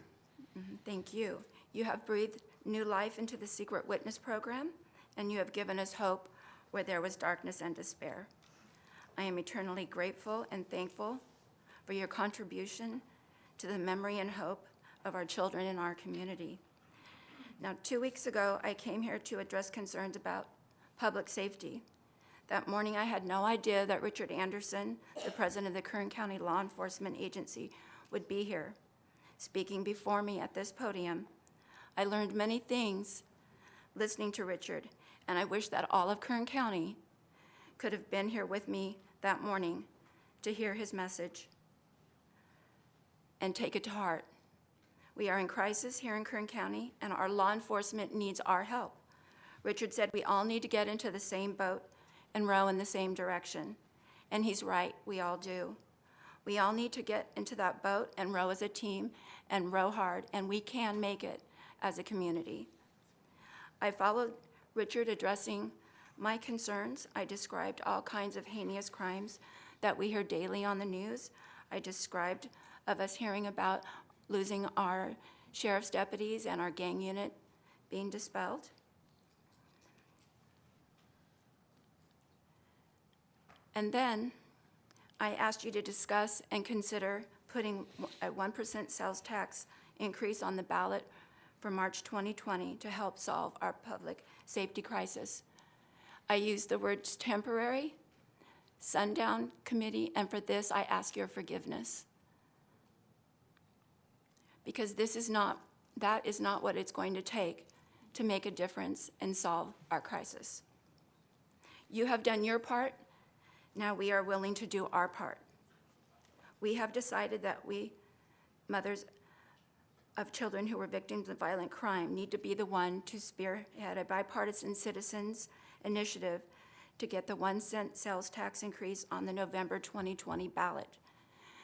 Thank you. You have breathed new life into the Secret Witness Program, and you have given us hope where there was darkness and despair. I am eternally grateful and thankful for your contribution to the memory and hope of our children in our community. Now, 2 weeks ago, I came here to address concerns about public safety. That morning, I had no idea that Richard Anderson, the president of the Kern County Law Enforcement Agency, would be here, speaking before me at this podium. I learned many things listening to Richard, and I wish that all of Kern County could have been here with me that morning to hear his message and take it to heart. We are in crisis here in Kern County, and our law enforcement needs our help. Richard said we all need to get into the same boat and row in the same direction, and he's right, we all do. We all need to get into that boat and row as a team and row hard, and we can make it as a community. I followed Richard addressing my concerns. I described all kinds of heinous crimes that we hear daily on the news. I described of us hearing about losing our sheriff's deputies and our gang unit being dispelled. And then I asked you to discuss and consider putting a 1% sales tax increase on the ballot for March 2020 to help solve our public safety crisis. I used the words temporary, sundown committee, and for this I ask your forgiveness. Because that is not what it's going to take to make a difference and solve our crisis. You have done your part, now we are willing to do our part. We have decided that we, mothers of children who were victims of violent crime, need to be the one to spearhead a bipartisan citizens initiative to get the 1 cent sales tax increase on the November 2020 ballot.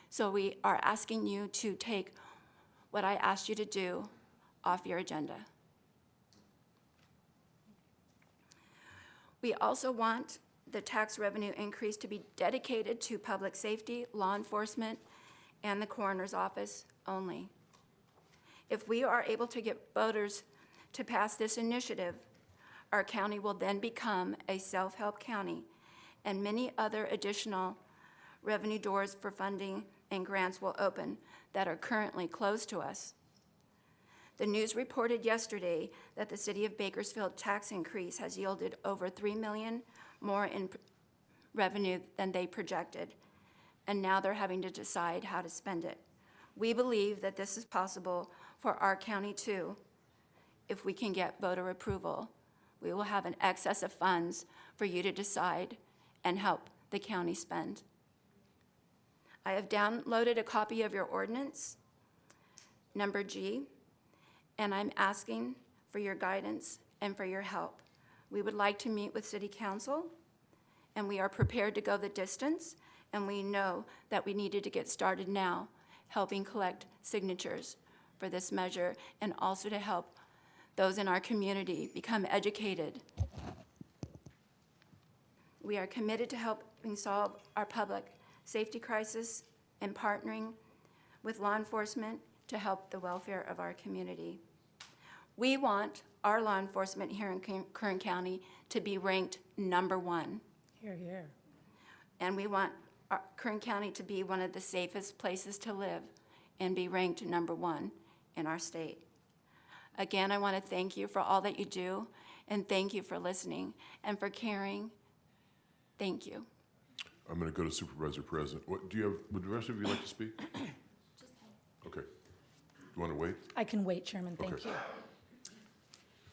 So we are asking you to take what I asked you to do off your agenda. We also want the tax revenue increase to be dedicated to public safety, law enforcement, and the coroner's office only. If we are able to get voters to pass this initiative, our county will then become a self-help county, and many other additional revenue doors for funding and grants will open that are currently closed to us. The news reported yesterday that the City of Bakersfield tax increase has yielded over $3 million more in revenue than they projected, and now they're having to decide how to spend it. We believe that this is possible for our county too, if we can get voter approval. We will have an excess of funds for you to decide and help the county spend. I have downloaded a copy of your ordinance, number G, and I'm asking for your guidance and for your help. We would like to meet with City Council, and we are prepared to go the distance, and we know that we needed to get started now, helping collect signatures for this measure, and also to help those in our community become educated. We are committed to helping solve our public safety crisis and partnering with law enforcement to help the welfare of our community. We want our law enforcement here in Kern County to be ranked #1. Here, here. And we want Kern County to be one of the safest places to live and be ranked #1 in our state. Again, I want to thank you for all that you do, and thank you for listening and for caring. Thank you. I'm going to go to Supervisor President. What do you have? Would the rest of you like to speak? Okay. You want to wait? I can wait, Chairman, thank Okay. you.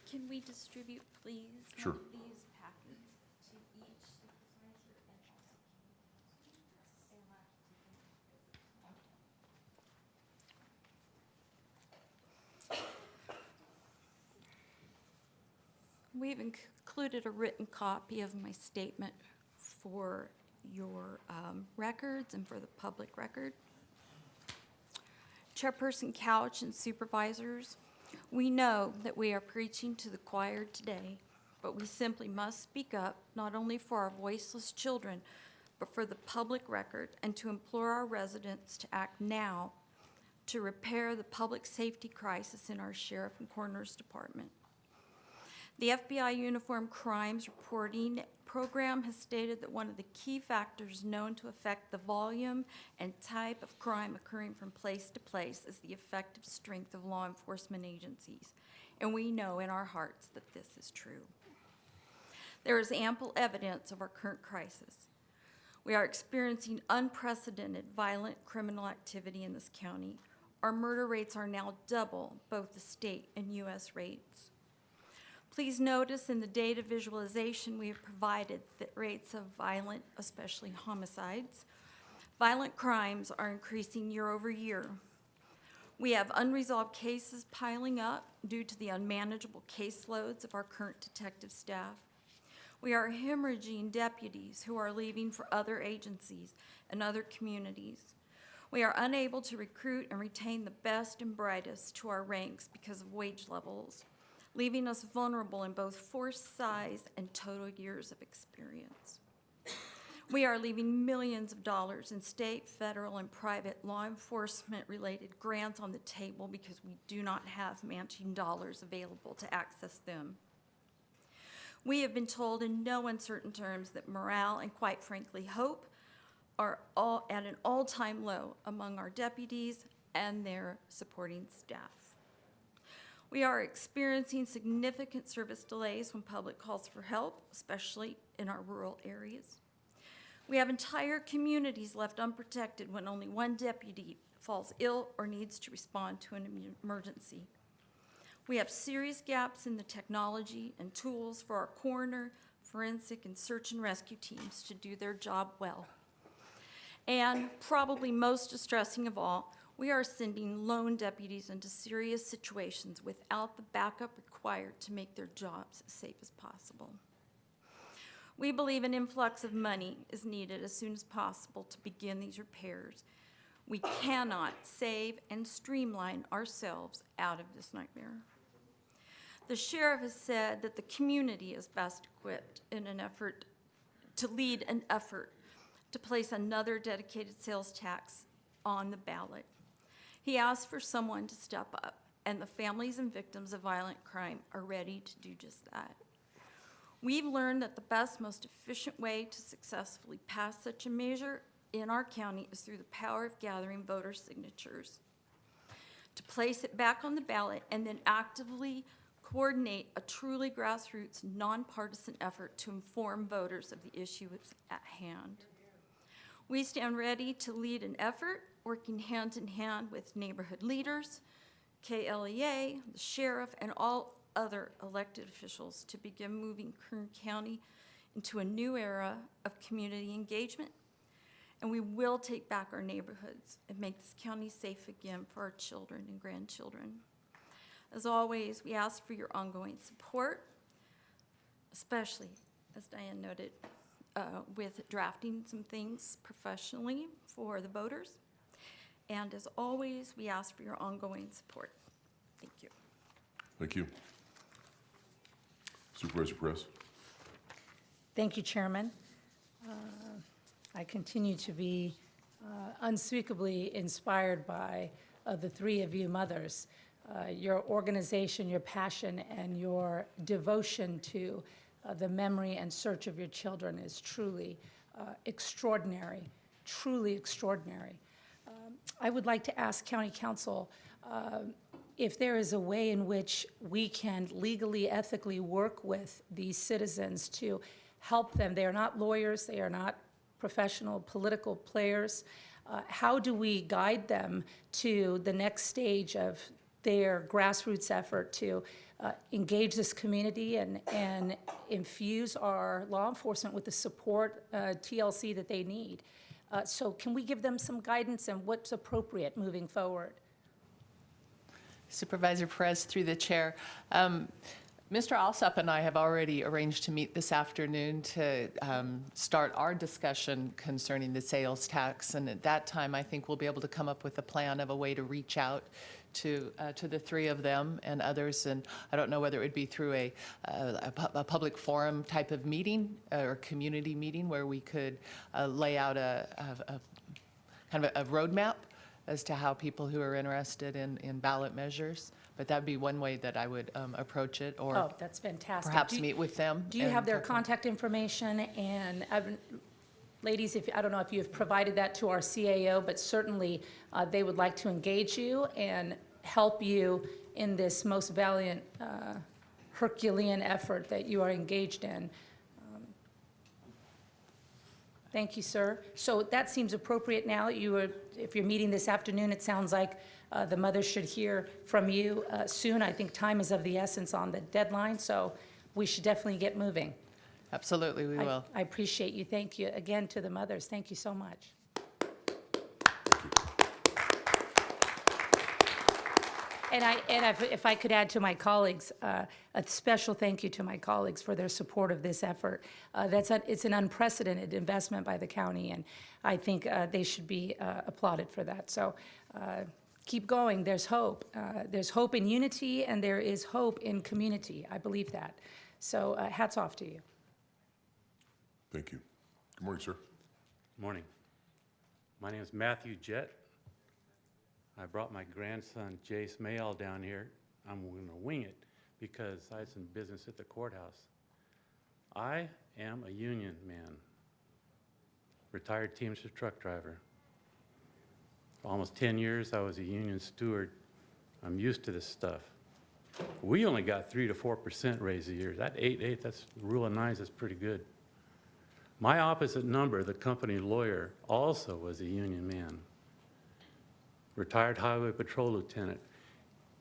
Can we distribute, please? Sure. These packets to each supervisor and also. We've included a written copy of my statement for your records and for the public record. Chairperson Couch and supervisors, we know that we are preaching to the choir today, but we simply must speak up, not only for our voiceless children, but for the public record, and to implore our residents to act now to repair the public safety crisis in our Sheriff and Coroner's Department. The FBI Uniform Crimes Reporting Program has stated that one of the key factors known to affect the volume and type of crime occurring from place to place is the effective strength of law enforcement agencies, and we know in our hearts that this is true. There is ample evidence of our current crisis. We are experiencing unprecedented violent criminal activity in this county. Our murder rates are now double both the state and U.S. rates. Please notice in the data visualization we have provided that rates of violent, especially homicides, violent crimes are increasing year over year. We have unresolved cases piling up due to the unmanageable caseloads of our current detective staff. We are hemorrhaging deputies who are leaving for other agencies and other communities. We are unable to recruit and retain the best and brightest to our ranks because of wage levels, leaving us vulnerable in both force size and total years of experience. We are leaving millions of dollars in state, federal, and private law enforcement-related grants on the table because we do not have matching dollars available to access them. We have been told in no uncertain terms that morale and, quite frankly, hope are all at an all-time low among our deputies and their supporting staff. We are experiencing significant service delays when public calls for help, especially in our rural areas. We have entire communities left unprotected when only one deputy falls ill or needs to respond to an emergency. We have serious gaps in the technology and tools for our coroner, forensic, and search and rescue teams to do their job well. And probably most distressing of all, we are sending lone deputies into serious situations without the backup required to make their jobs as safe as possible. We believe an influx of money is needed as soon as possible to begin these repairs. We cannot save and streamline ourselves out of this nightmare. The sheriff has said that the community is best equipped in an effort to lead an effort to place another dedicated sales tax on the ballot. He asked for someone to step up, and the families and victims of violent crime are ready to do just that. We've learned that the best, most efficient way to successfully pass such a measure in our county is through the power of gathering voter signatures. to place it back on the ballot, and then actively coordinate a truly grassroots, nonpartisan effort to inform voters of the issue at hand. We stand ready to lead an effort working hand in hand with neighborhood leaders, KLEA, the sheriff, and all other elected officials to begin moving Kern County into a new era of community engagement. And we will take back our neighborhoods and make this county safe again for our children and grandchildren. As always, we ask for your ongoing support, especially, as Diane noted, with drafting some things professionally for the voters. And as always, we ask for your ongoing support. Thank you. Thank you. Supervisor Perez. Thank you, Chairman. I continue to be unspeakably inspired by the three of you mothers. Your organization, your passion, and your devotion to the memory and search of your children is truly extraordinary, truly extraordinary. I would like to ask County Council if there is a way in which we can legally, ethically work with these citizens to help them. They are not lawyers, they are not professional political players. How do we guide them to the next stage of their grassroots effort to engage this community and infuse our law enforcement with the support, TLC, that they need? So can we give them some guidance on what's appropriate moving forward? Supervisor Perez, through the chair. Mr. Alsop and I have already arranged to meet this afternoon to start our discussion concerning the sales tax. And at that time, I think we'll be able to come up with a plan of a way to reach out to the three of them and others. And I don't know whether it would be through a public forum type of meeting or community meeting where we could lay out a kind of a roadmap as to how people who are interested in ballot measures. But that'd be one way that I would approach it, or Oh, that's fantastic. perhaps meet with them. Do you have their contact information? And ladies, I don't know if you've provided that to our CAO, but certainly they would like to engage you and help you in this most valiant Herculean effort that you are engaged in. Thank you, sir. So that seems appropriate now. If you're meeting this afternoon, it sounds like the mothers should hear from you soon. I think time is of the essence on the deadline, so we should definitely get moving. Absolutely, we will. I appreciate you. Thank you again to the mothers. Thank you so much. And if I could add to my colleagues, a special thank you to my colleagues for their support of this effort. It's an unprecedented investment by the county, and I think they should be applauded for that. So keep going. There's hope. There's hope in unity, and there is hope in community. I believe that. So hats off to you. Thank you. Good morning, sir. Good morning. My name is Matthew Jett. I brought my grandson, Jace Mayall, down here. I'm going to wing it because I had some business at the courthouse. I am a union man, retired Teamster truck driver. For almost 10 years, I was a union steward. I'm used to this stuff. We only got 3 to 4% raise a year. That 8, that's rule of nines, that's pretty good. My opposite number, the company lawyer, also was a union man. Retired highway patrol lieutenant.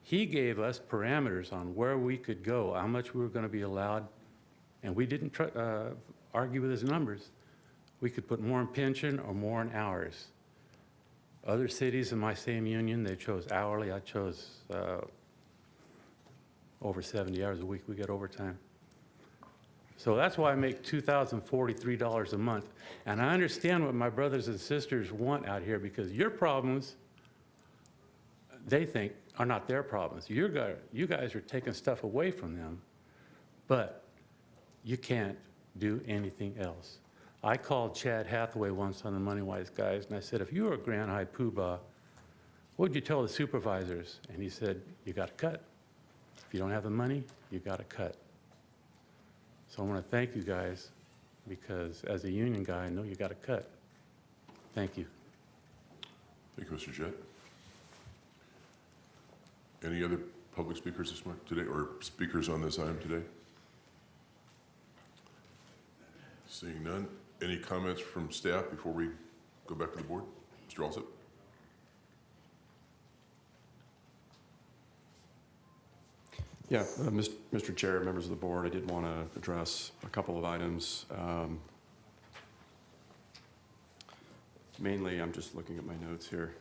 He gave us parameters on where we could go, how much we were going to be allowed, and we didn't argue with his numbers. We could put more in pension or more in hours. Other cities in my same union, they chose hourly. I chose over 70 hours a week. We get overtime. So that's why I make $2,043 a month. And I understand what my brothers and sisters want out here, because your problems, they think, are not their problems. You guys are taking stuff away from them, but you can't do anything else. I called Chad Hathaway once on the Money Wise guys, and I said, if you were a Grand High Poobah, what would you tell the supervisors? And he said, you got to cut. If you don't have the money, you got to cut. So I want to thank you guys, because as a union guy, I know you got to cut. Thank you. Thank you, Mr. Jett. Any other public speakers this morning, today, or speakers on this item today? Seeing none. Any comments from staff before we go back to the board? Mr. Alsop? Yeah, Mr. Chair, members of the board, I did want to address a couple of items. Mainly, I'm just looking at my notes here.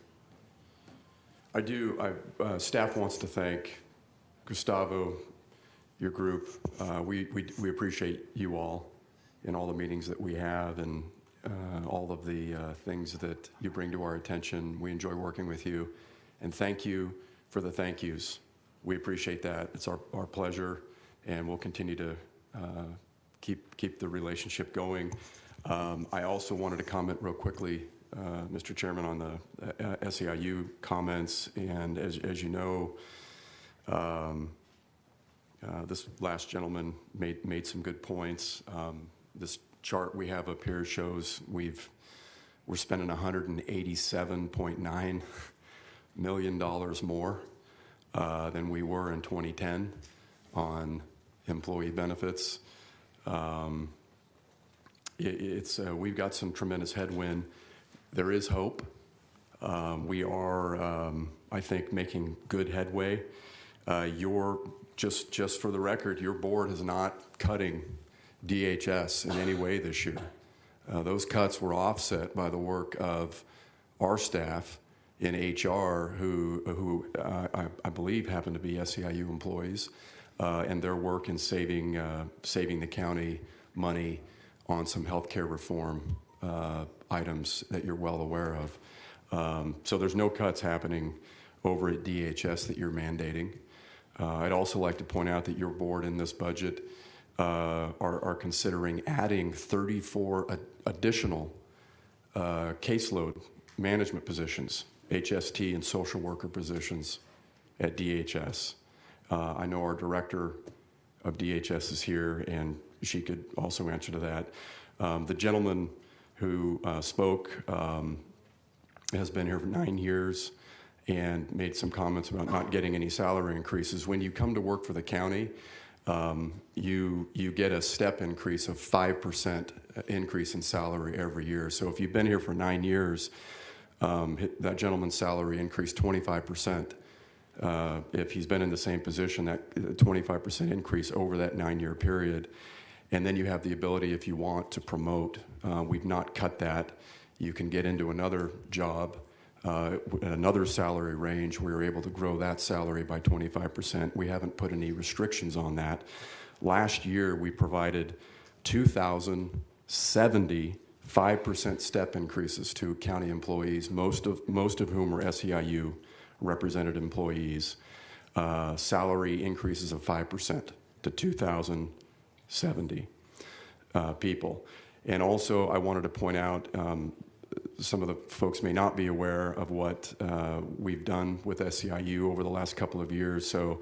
Staff wants to thank Gustavo, your group. We appreciate you all in all the meetings that we have and all of the things that you bring to our attention. We enjoy working with you. And thank you for the thank yous. We appreciate that. It's our pleasure, and we'll continue to keep the relationship going. I also wanted to comment real quickly, Mr. Chairman, on the SEIU comments. And as you know, this last gentleman made some good points. This chart we have up here shows we're spending $187.9 million more than we were in 2010 on employee benefits. We've got some tremendous headwind. There is hope. We are, I think, making good headway. Just for the record, your board is not cutting DHS in any way this year. Those cuts were offset by the work of our staff in HR who I believe happen to be SEIU employees, and their work in saving the county money on some healthcare reform items that you're well aware of. So there's no cuts happening over at DHS that you're mandating. I'd also like to point out that your board in this budget are considering adding 34 additional caseload management positions, HST and social worker positions at DHS. I know our director of DHS is here, and she could also answer to that. The gentleman who spoke has been here for 9 years and made some comments about not getting any salary increases. When you come to work for the county, you get a step increase of 5% increase in salary every year. So if you've been here for 9 years, that gentleman's salary increased 25%. If he's been in the same position, that 25% increase over that 9-year period. And then you have the ability, if you want, to promote. We've not cut that. You can get into another job at another salary range. We were able to grow that salary by 25%. We haven't put any restrictions on that. Last year, we provided 2,070 5% step increases to county employees, most of whom are SEIU represented employees. Salary increases of 5% to 2,070 people. And also, I wanted to point out, some of the folks may not be aware of what we've done with SEIU over the last couple of years. So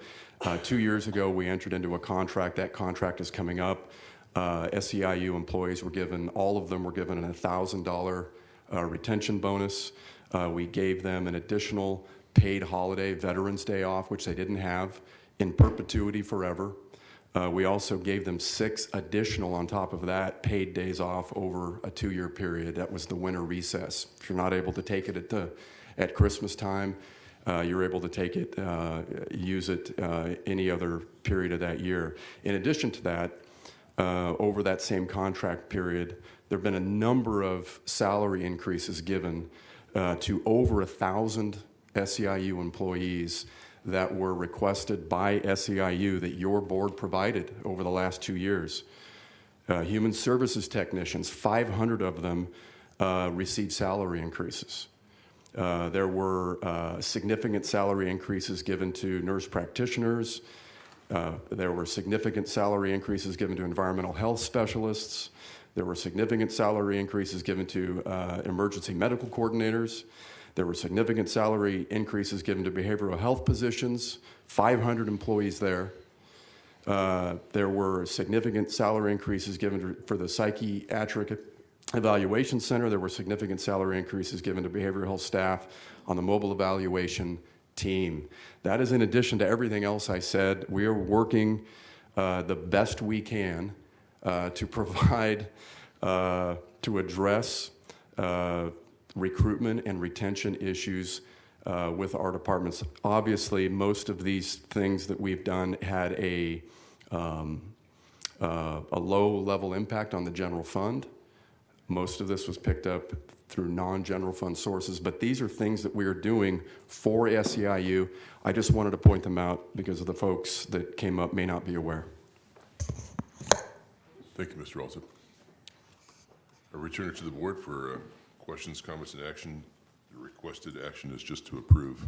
2 years ago, we entered into a contract. That contract is coming up. SEIU employees were given, all of them were given an $1,000 retention bonus. We gave them an additional paid holiday, Veterans Day off, which they didn't have, in perpetuity forever. We also gave them 6 additional on top of that paid days off over a 2-year period. That was the winter recess. If you're not able to take it at Christmas time, you're able to take it, use it any other period of that year. In addition to that, over that same contract period, there have been a number of salary increases given to over 1,000 SEIU employees that were requested by SEIU that your board provided over the last 2 years. Human services technicians, 500 of them received salary increases. There were significant salary increases given to nurse practitioners. There were significant salary increases given to environmental health specialists. There were significant salary increases given to emergency medical coordinators. There were significant salary increases given to behavioral health positions, 500 employees there. There were significant salary increases given for the Psychiatric Evaluation Center. There were significant salary increases given to behavioral health staff on the mobile evaluation team. That is in addition to everything else I said. We are working the best we can to provide, to address recruitment and retention issues with our departments. Obviously, most of these things that we've done had a low-level impact on the general fund. Most of this was picked up through non-general fund sources, but these are things that we are doing for SEIU. I just wanted to point them out because of the folks that came up may not be aware. Thank you, Mr. Alsop. I return it to the board for questions, comments, and action. The requested action is just to approve.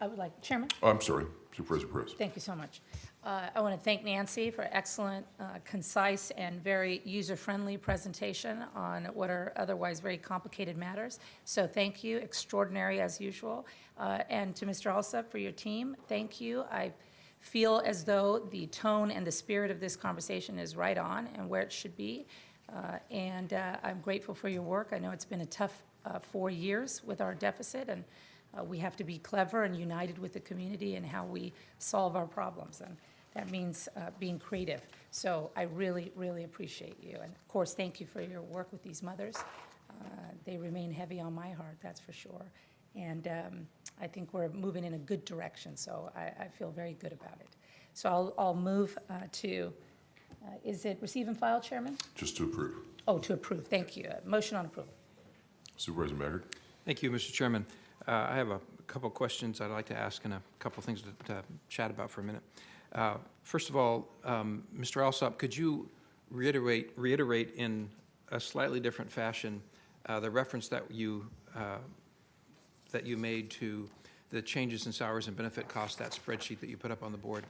I would like, Chairman? Oh, I'm sorry, Supervisor Perez. Thank you so much. I want to thank Nancy for excellent, concise, and very user-friendly presentation on what are otherwise very complicated matters. So thank you, extraordinary as usual. And to Mr. Alsop for your team, thank you. I feel as though the tone and the spirit of this conversation is right on and where it should be. And I'm grateful for your work. I know it's been a tough 4 years with our deficit, and we have to be clever and united with the community in how we solve our problems. And that means being creative. So I really, really appreciate you. And of course, thank you for your work with these mothers. They remain heavy on my heart, that's for sure. And I think we're moving in a good direction, so I feel very good about it. So I'll move to, is it receive and file, Chairman? Just to approve. Oh, to approve, thank you. Motion on approval. Supervisor Maggard. Thank you, Mr. Chairman. I have a couple questions I'd like to ask and a couple things to chat about for a minute. First of all, Mr. Alsop, could you reiterate in a slightly different fashion the reference that you made to the changes in salaries and benefit costs, that spreadsheet that you put up on the board,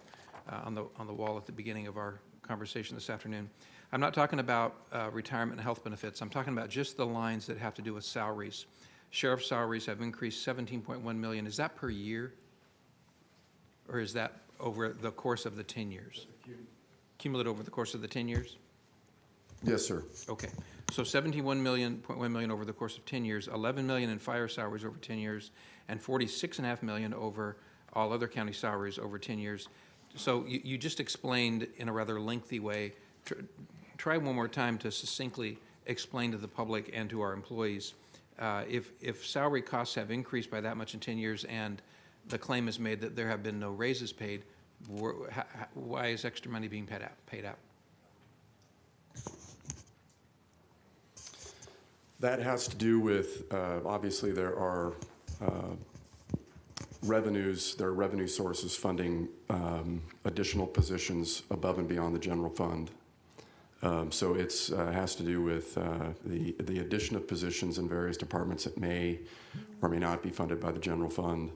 on the wall at the beginning of our conversation this afternoon? I'm not talking about retirement and health benefits. I'm talking about just the lines that have to do with salaries. Sheriff's salaries have increased 17.1 million. Is that per year? Or is that over the course of the 10 years? Cumulative over the course of the 10 years? Yes, sir. Okay. So 71.1 million over the course of 10 years, 11 million in fire salaries over 10 years, and 46.5 million over all other county salaries over 10 years. So you just explained in a rather lengthy way. Try one more time to succinctly explain to the public and to our employees if salary costs have increased by that much in 10 years and the claim is made that there have been no raises paid, why is extra money being paid out? That has to do with, obviously, there are revenue sources funding additional positions above and beyond the general fund. So it has to do with the addition of positions in various departments that may or may not be funded by the general fund.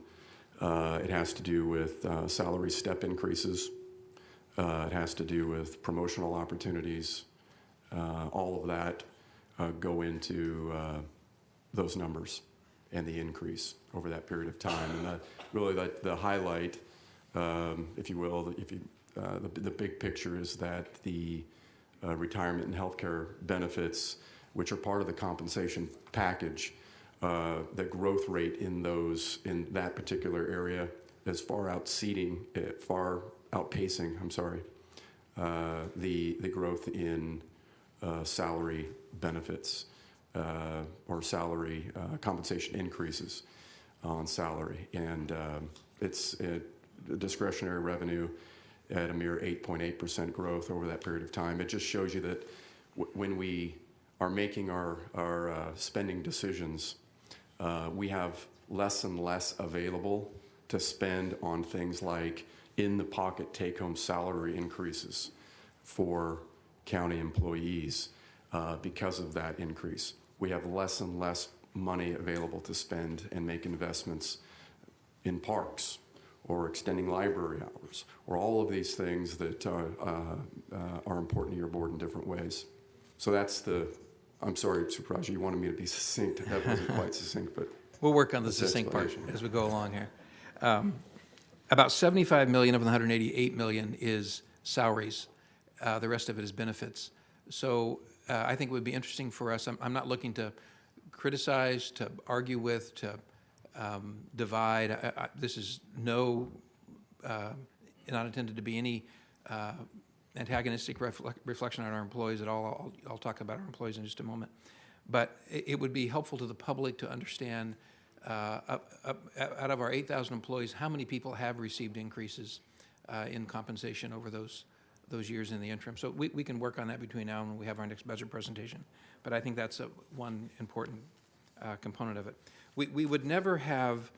It has to do with salary step increases. It has to do with promotional opportunities. All of that go into those numbers and the increase over that period of time. And really the highlight, if you will, the big picture is that the retirement and healthcare benefits, which are part of the compensation package, the growth rate in that particular area is far outpacing, the growth in salary benefits or salary compensation increases on salary. And it's discretionary revenue at a mere 8.8% growth over that period of time. It just shows you that when we are making our spending decisions, we have less and less available to spend on things like in-the-pocket take-home salary increases for county employees because of that increase. We have less and less money available to spend and make investments in parks or extending library hours, or all of these things that are important to your board in different ways. So that's I'm sorry, Supervisor, you wanted me to be succinct. That wasn't quite succinct, but we'll work on the succinct part as we go along here. About 75 million of the 188 million is salaries. The rest of it is benefits. So I think it would be interesting for us. I'm not looking to criticize, to argue with, to divide. This is not intended to be any antagonistic reflection on our employees at all. I'll talk about our employees in just a moment. But it would be helpful to the public to understand, out of our 8,000 employees, how many people have received increases in compensation over those years in the interim. So we can work on that between now and when we have our next budget presentation. But I think that's one important component of it. We would never have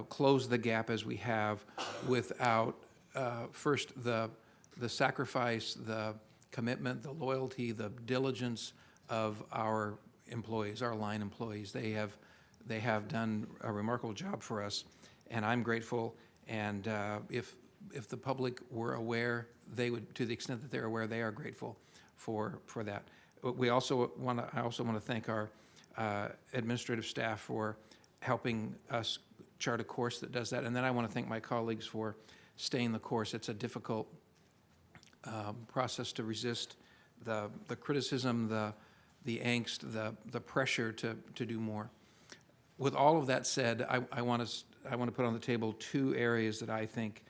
closed the gap as we have without first the sacrifice, the commitment, the loyalty, the diligence of our employees, our line employees. They have done a remarkable job for us, and I'm grateful. And if the public were aware, they would, to the extent that they're aware, they are grateful for that. I also want to thank our administrative staff for helping us chart a course that does that. And then I want to thank my colleagues for staying the course. It's a difficult process to resist the criticism, the angst, the pressure to do more. With all of that said, I want to put on the table two areas that I think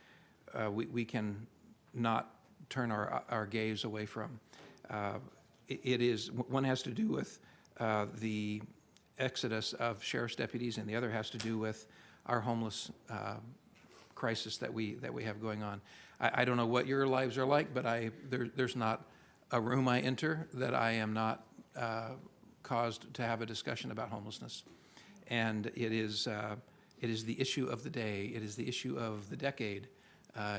we can not turn our gaze away from. One has to do with the exodus of sheriff's deputies, and the other has to do with our homeless crisis that we have going on. I don't know what your lives are like, but there's not a room I enter that I am not caused to have a discussion about homelessness. And it is the issue of the day. It is the issue of the decade.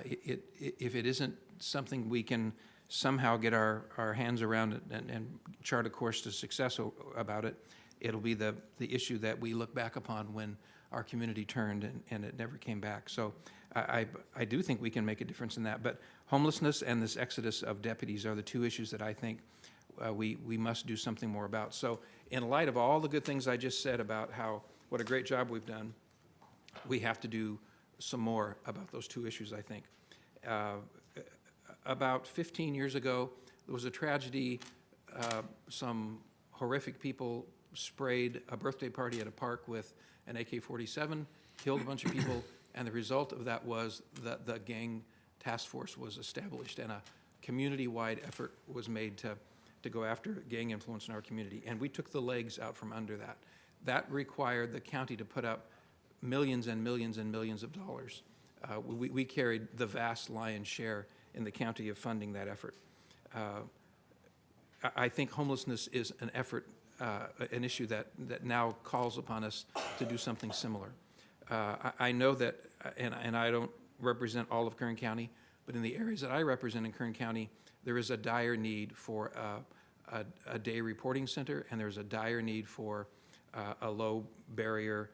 If it isn't something we can somehow get our hands around and chart a course to success about it, it'll be the issue that we look back upon when our community turned and it never came back. So I do think we can make a difference in that. But homelessness and this exodus of deputies are the two issues that I think we must do something more about. So in light of all the good things I just said about what a great job we've done, we have to do some more about those two issues, I think. About 15 years ago, there was a tragedy. Some horrific people sprayed a birthday party at a park with an AK-47, killed a bunch of people, and the result of that was that the gang task force was established and a community-wide effort was made to go after gang influence in our community. And we took the legs out from under that. That required the county to put up millions and millions and millions of dollars. We carried the vast lion's share in the county of funding that effort. I think homelessness is an effort, an issue that now calls upon us to do something similar. I know that, and I don't represent all of Kern County, but in the areas that I represent in Kern County, there is a dire need for a day reporting center, and there's a dire need for a low barrier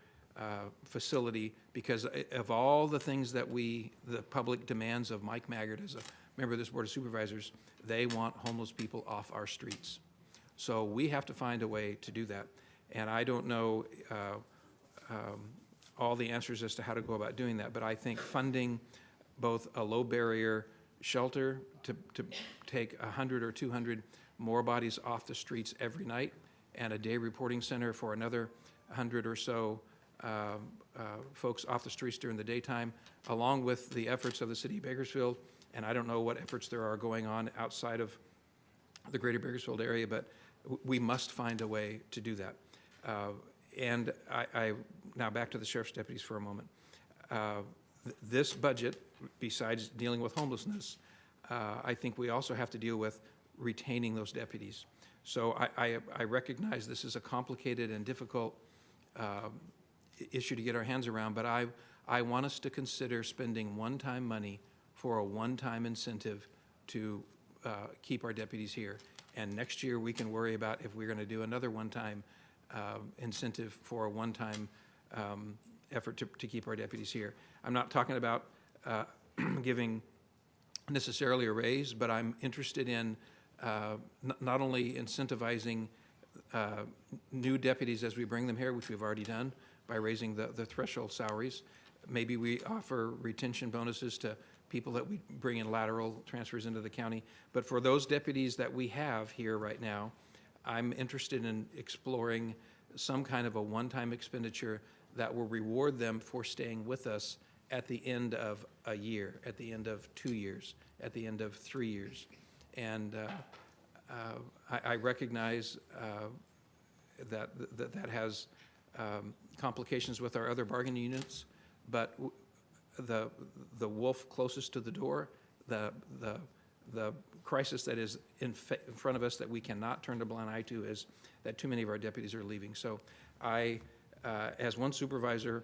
facility, because of all the things that the public demands of Mike Maggard as a member of this Board of Supervisors, they want homeless people off our streets. So we have to find a way to do that. And I don't know all the answers as to how to go about doing that, but I think funding both a low barrier shelter to take 100 or 200 more bodies off the streets every night, and a day reporting center for another 100 or so folks off the streets during the daytime, along with the efforts of the city of Bakersfield. And I don't know what efforts there are going on outside of the greater Bakersfield area, but we must find a way to do that. And now back to the sheriff's deputies for a moment. This budget, besides dealing with homelessness, I think we also have to deal with retaining those deputies. So I recognize this is a complicated and difficult issue to get our hands around, but I want us to consider spending one-time money for a one-time incentive to keep our deputies here. And next year we can worry about if we're going to do another one-time incentive for a one-time effort to keep our deputies here. I'm not talking about giving necessarily a raise, but I'm interested in not only incentivizing new deputies as we bring them here, which we've already done by raising the threshold salaries. Maybe we offer retention bonuses to people that we bring in lateral transfers into the county. But for those deputies that we have here right now, I'm interested in exploring some kind of a one-time expenditure that will reward them for staying with us at the end of a year, at the end of 2 years, at the end of 3 years. And I recognize that has complications with our other bargaining units, but the wolf closest to the door, the crisis that is in front of us that we cannot turn a blind eye to is that too many of our deputies are leaving. So I, as one supervisor,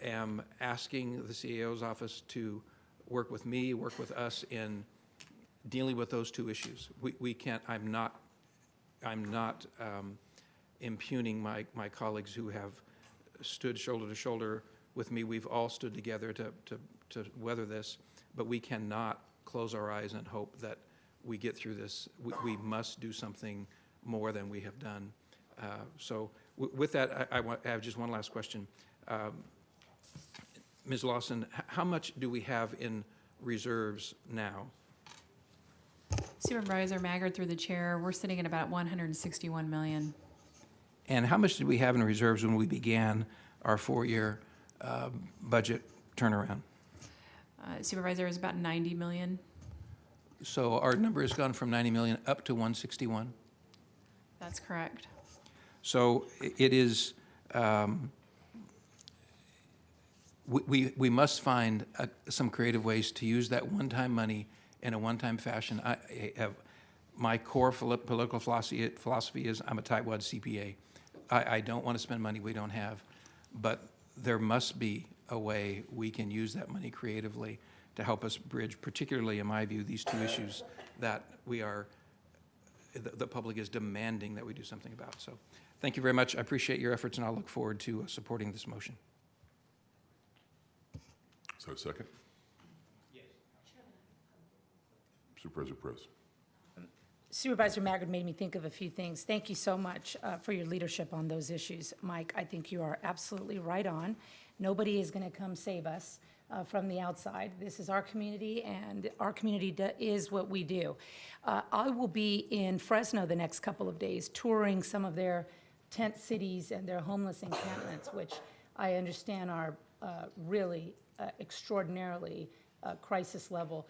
am asking the CAO's office to work with me, work with us in dealing with those two issues. We can't, I'm not impugning my colleagues who have stood shoulder to shoulder with me. We've all stood together to weather this, but we cannot close our eyes and hope that we get through this. We must do something more than we have done. So with that, I have just one last question. Ms. Lawson, how much do we have in reserves now? Supervisor Maggard, through the chair, we're sitting at about $161 million. And how much did we have in reserves when we began our 4-year budget turnaround? Supervisor, is about $90 million. So our number has gone from 90 million up to 161? That's correct. So it is, we must find some creative ways to use that one-time money in a one-time fashion. I have, my core political philosophy is I'm a tightwad CPA. I don't want to spend money we don't have, but there must be a way we can use that money creatively to help us bridge, particularly in my view, these two issues that the public is demanding that we do something about. So thank you very much. I appreciate your efforts, and I'll look forward to supporting this motion. Is that a second? Yes. Supervisor Perez. Supervisor Maggard made me think of a few things. Thank you so much for your leadership on those issues. Mike, I think you are absolutely right on. Nobody is going to come save us from the outside. This is our community, and our community is what we do. I will be in Fresno the next couple of days touring some of their tent cities and their homeless encampments, which I understand are really extraordinarily crisis level.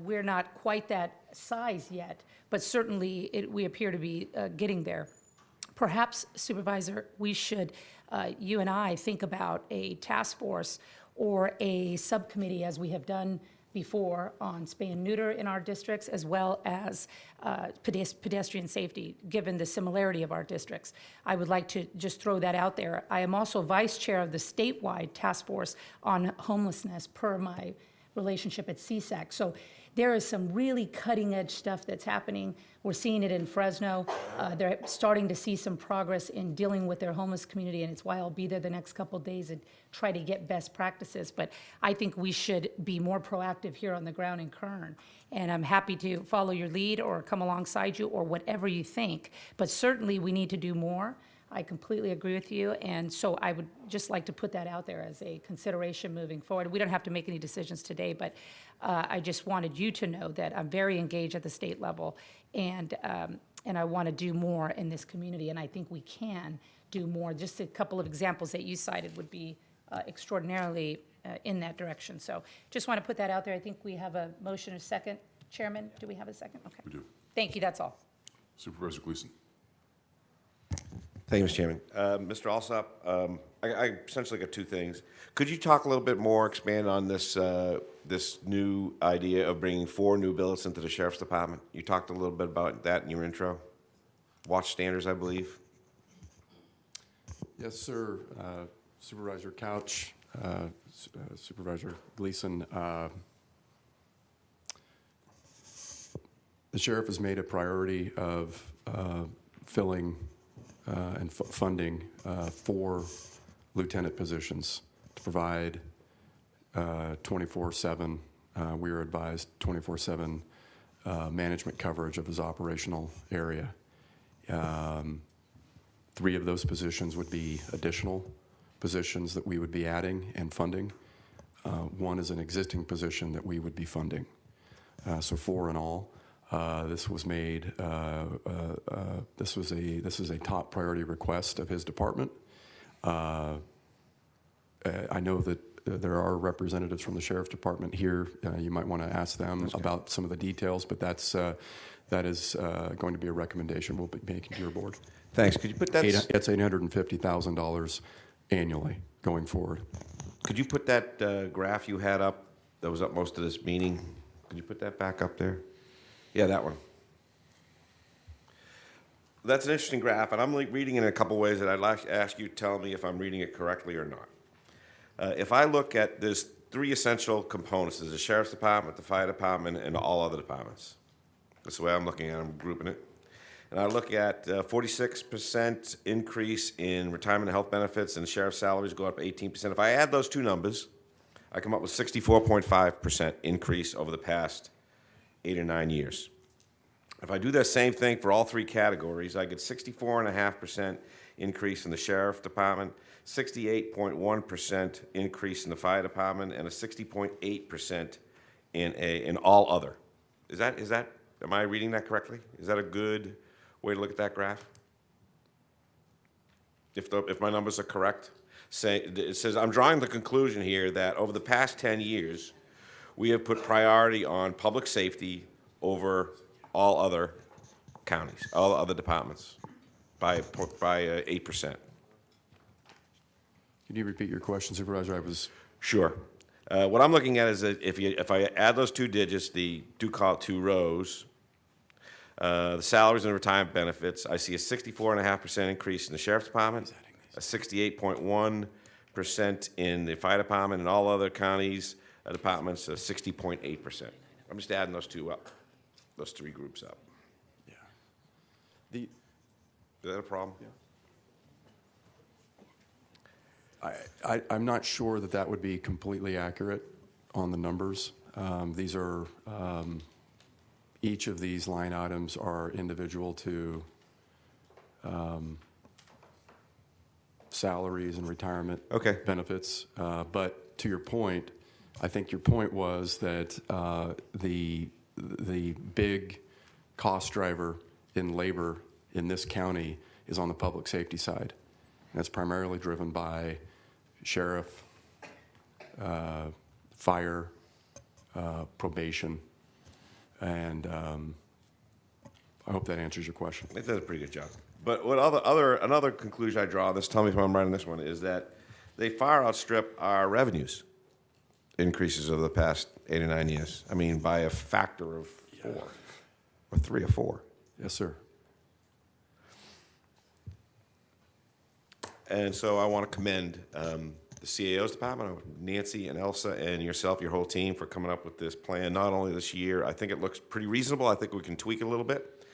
We're not quite that size yet, but certainly we appear to be getting there. Perhaps, Supervisor, we should, you and I, think about a task force or a subcommittee, as we have done before, on spay and neuter in our districts, as well as pedestrian safety, given the similarity of our districts. I would like to just throw that out there. I am also vice chair of the statewide task force on homelessness per my relationship at CSAC. So there is some really cutting edge stuff that's happening. We're seeing it in Fresno. They're starting to see some progress in dealing with their homeless community, and it's why I'll be there the next couple of days and try to get best practices. But I think we should be more proactive here on the ground in Kern. And I'm happy to follow your lead or come alongside you or whatever you think. But certainly we need to do more. I completely agree with you, and so I would just like to put that out there as a consideration moving forward. We don't have to make any decisions today, but I just wanted you to know that I'm very engaged at the state level, and I want to do more in this community, and I think we can do more. Just a couple of examples that you cited would be extraordinarily in that direction. So just want to put that out there. I think we have a motion, a second. Chairman, do we have a second? Okay. We do. Thank you, that's all. Supervisor Gleason. Thank you, Mr. Chairman. Mr. Alsop, I essentially got two things. Could you talk a little bit more, expand on this this new idea of bringing 4 new billets into the Sheriff's Department? You talked a little bit about that in your intro. Watch standards, I believe. Yes, sir. Supervisor Couch, Supervisor Gleason. The sheriff has made a priority of filling and funding 4 lieutenant positions to provide 24/7, we are advised 24/7 management coverage of his operational area. 3 of those positions would be additional positions that we would be adding and funding. 1 is an existing position that we would be funding. So 4 in all. This was made. This is a top priority request of his department. I know that there are representatives from the sheriff's department here. You might want to ask them about some of the details, but that is going to be a recommendation we'll be making to your board. Thanks. Could you put that? It's $850,000 annually going forward. Could you put that graph you had up that was up most of this meeting? Could you put that back up there? Yeah, that one. That's an interesting graph, and I'm reading it in a couple ways that I'd like to ask you to tell me if I'm reading it correctly or not. If I look at, there's three essential components. There's the sheriff's department, the fire department, and all other departments. That's the way I'm looking at it. I'm grouping it. And I look at 46% increase in retirement and health benefits, and the sheriff's salaries go up 18%. If I add those two numbers, I come up with 64.5% increase over the past 8 or 9 years. If I do that same thing for all three categories, I get 64.5% increase in the sheriff department, 68.1% increase in the fire department, and a 60.8% in all other. Is that? Am I reading that correctly? Is that a good way to look at that graph? If my numbers are correct, it says I'm drawing the conclusion here that over the past 10 years, we have put priority on public safety over all other counties, all other departments, by 8%. Can you repeat your question, Supervisor? Sure. What I'm looking at is that if I add those two digits, two rows, the salaries and retirement benefits, I see a 64.5% increase in the sheriff's department, a 68.1% in the fire department, and all other counties departments, 60.8%. I'm just adding those two up, those three groups up. Yeah. Is that a problem? Yeah. I'm not sure that would be completely accurate on the numbers. These are each of these line items are individual to salaries and retirement benefits. But to your point, I think your point was that the big cost driver in labor in this county is on the public safety side. And that's primarily driven by sheriff, fire, probation, and I hope that answers your question. It does a pretty good job. But what another conclusion I draw, tell me if I'm right on this one, is that they far outstrip our revenues increases over the past 8 or 9 years. I mean, by a factor of 4, or 3 or 4. Yes, sir. And so I want to commend the CAO's department, Nancy and Elsa, and yourself, your whole team, for coming up with this plan, not only this year. I think it looks pretty reasonable. I think we can tweak it a little bit.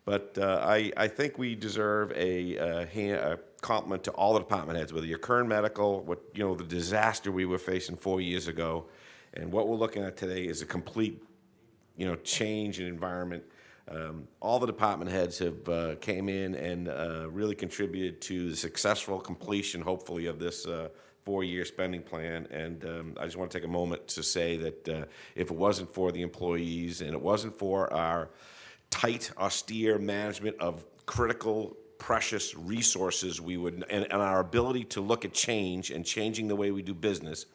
But I think we deserve a compliment to all the department heads, whether you're Kern Medical, the disaster we were facing 4 years ago, and what we're looking at today is a complete, change in environment. All the department heads have came in and really contributed to the successful completion, hopefully, of this 4-year spending plan. And I just want to take a moment to say that if it wasn't for the employees and it wasn't for our tight, austere management of critical, precious resources, and our ability to look at change and changing the way we do business,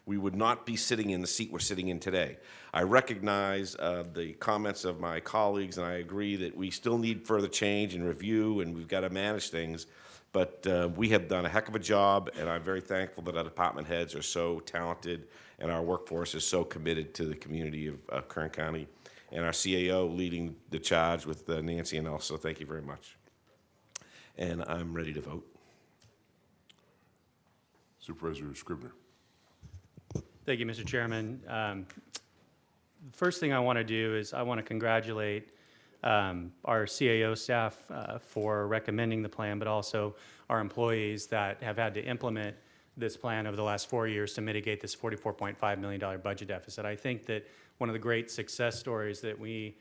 we would not be sitting in the seat we're sitting in today. I recognize the comments of my colleagues, and I agree that we still need further change and review, and we've got to manage things. But we have done a heck of a job, and I'm very thankful that our department heads are so talented, and our workforce is so committed to the community of Kern County, and our CAO leading the charge with Nancy and Elsa. Thank you very much. And I'm ready to vote. Supervisor Scribner. Thank you, Mr. Chairman. The first thing I want to do is I want to congratulate our CAO staff for recommending the plan, but also our employees that have had to implement this plan over the last 4 years to mitigate this $44.5 million budget deficit. I think that one of the great success stories that we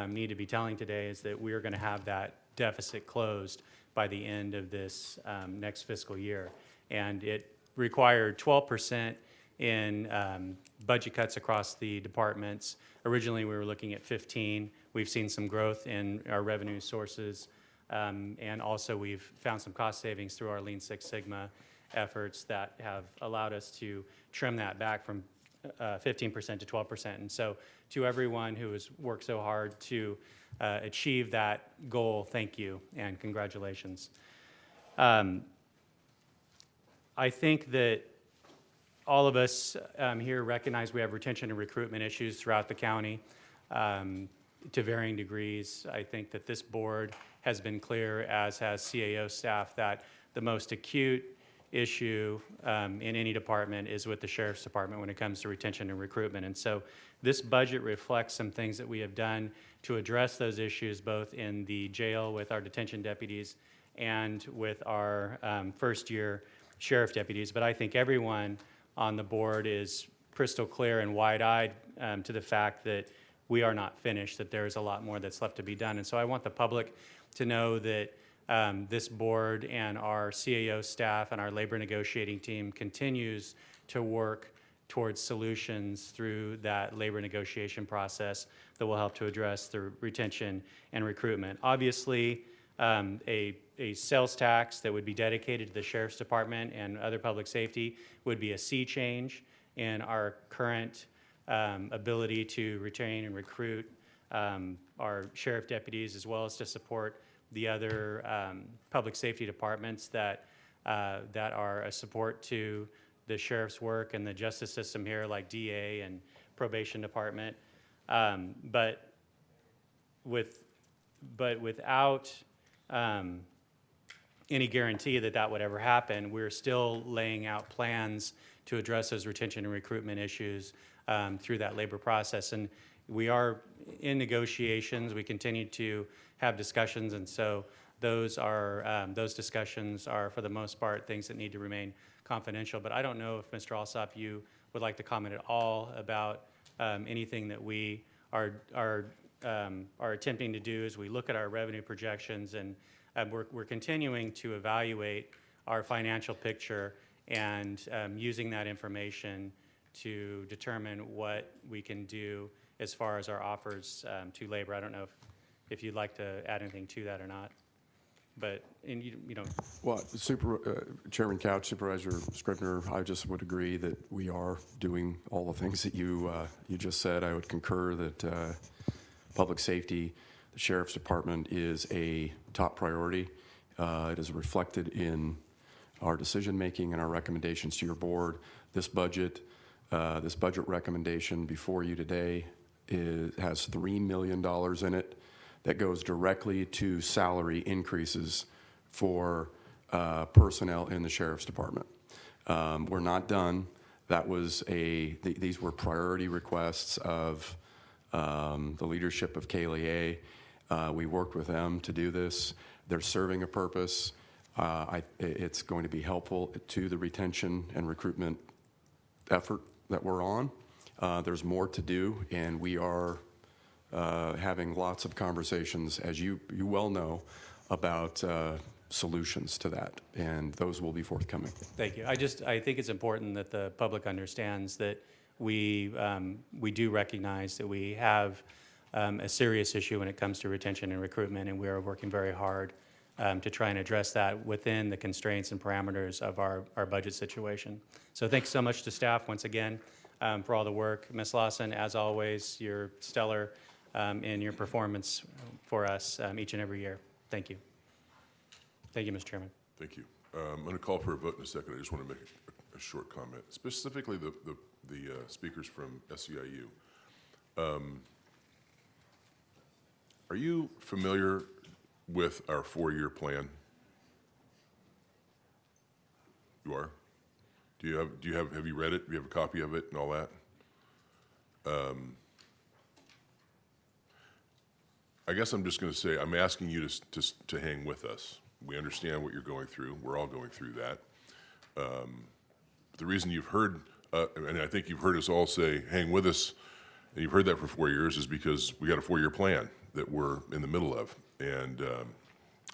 need to be telling today is that we are going to have that deficit closed by the end of this next fiscal year. And it required 12% in budget cuts across the departments. Originally, we were looking at 15. we've seen some growth in our revenue sources, and also we've found some cost savings through our Lean Six Sigma efforts that have allowed us to trim that back from 15% to 12%. And so to everyone who has worked so hard to achieve that goal, thank you and congratulations. I think that all of us here recognize we have retention and recruitment issues throughout the county to varying degrees. I think that this board has been clear, as has CAO staff, that the most acute issue in any department is with the Sheriff's Department when it comes to retention and recruitment. And so this budget reflects some things that we have done to address those issues, both in the jail with our detention deputies and with our first-year sheriff deputies. But I think everyone on the board is crystal clear and wide-eyed to the fact that we are not finished, that there is a lot more that's left to be done. And so I want the public to know that this board and our CAO staff and our labor negotiating team continues to work towards solutions through that labor negotiation process that will help to address the retention and recruitment. Obviously, a sales tax that would be dedicated to the Sheriff's Department and other public safety would be a sea change in our current ability to retain and recruit our sheriff deputies, as well as to support the other public safety departments that are a support to the sheriff's work and the justice system here, like DA and probation department. But without any guarantee that that would ever happen, we're still laying out plans to address those retention and recruitment issues through that labor process. And we are in negotiations. We continue to have discussions, and so those discussions are, for the most part, things that need to remain confidential. But I don't know if, Mr. Alsop, you would like to comment at all about anything that we are attempting to do as we look at our revenue projections, and we're continuing to evaluate our financial picture and using that information to determine what we can do as far as our offers to labor. I don't know if you'd like to add anything to that or not, but you know. Well, Chairman Couch, Supervisor Scribner, I just would agree that we are doing all the things that you just said. I would concur that public safety, the Sheriff's Department, is a top priority. It is reflected in our decision making and our recommendations to your board. This budget recommendation before you today has $3 million in it that goes directly to salary increases for personnel in the Sheriff's Department. We're not done. These were priority requests of the leadership of KLEA. We worked with them to do this. They're serving a purpose. It's going to be helpful to the retention and recruitment effort that we're on. There's more to do, and we are having lots of conversations, as you well know, about solutions to that, and those will be forthcoming. Thank you. I think it's important that the public understands that we do recognize that we have a serious issue when it comes to retention and recruitment, and we are working very hard to try and address that within the constraints and parameters of our budget situation. So thanks so much to staff once again for all the work. Ms. Lawson, as always, you're stellar in your performance for us each and every year. Thank you. Thank you, Mr. Chairman. Thank you. I'm going to call for a vote in a second. I just want to make a short comment, specifically the speakers from SEIU. Are you familiar with our 4-year plan? You are? Have you read it? Do you have a copy of it and all that? I guess I'm just going to say, I'm asking you to hang with us. We understand what you're going through. We're all going through that. The reason you've heard, and I think you've heard us all say, hang with us, and you've heard that for 4 years, is because we got a 4-year plan that we're in the middle of. And,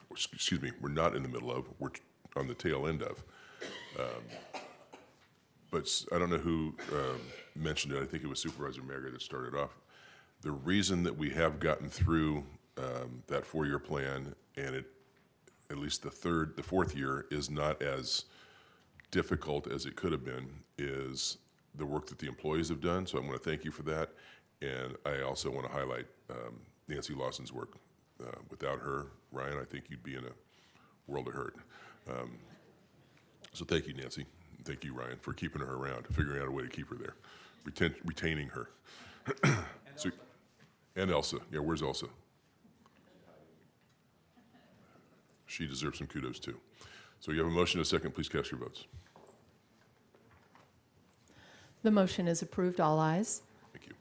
excuse me, we're not in the middle of, we're on the tail end of. But I don't know who mentioned it. I think it was Supervisor Mager that started off. The reason that we have gotten through that four-year plan, and at least the fourth year is not as difficult as it could have been, is the work that the employees have done. So I want to thank you for that. And I also want to highlight Nancy Lawson's work. Without her, Ryan, I think you'd be in a world of hurt. So thank you, Nancy. Thank you, Ryan, for keeping her around, figuring out a way to keep her there, retaining her. And Elsa. Yeah, where's Elsa? She deserves some kudos, too. So you have a motion and a second. Please cast your votes. The motion is approved. All ayes. Thank you.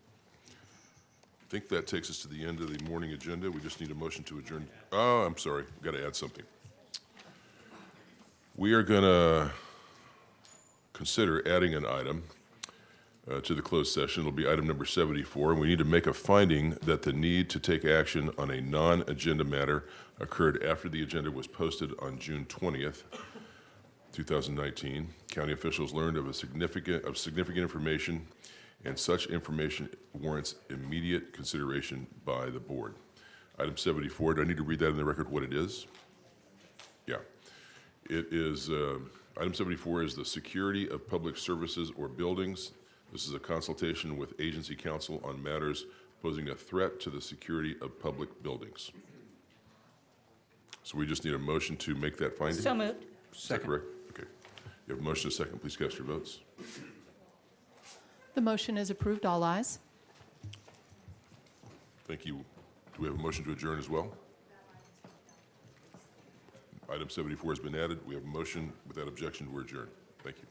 I think that takes us to the end of the morning agenda. We just need a motion to adjourn. Oh, I'm sorry. I've got to add something. We are going to consider adding an item to the closed session. It'll be item number 74. And we need to make a finding that the need to take action on a non-agenda matter occurred after the agenda was posted on June 20th, 2019. County officials learned of significant information, and such information warrants immediate consideration by the board. Item 74, do I need to read that in the record what it is? Yeah. It is, item 74 is the security of public services or buildings. This is a consultation with agency counsel on matters posing a threat to the security of public buildings. So we just need a motion to make that finding? So moved. Is that correct? Okay. You have a motion and a second. Please cast your votes. The motion is approved. All ayes. Thank you. Do we have a motion to adjourn as well? Item 74 has been added. We have a motion without objection to adjourn. Thank you.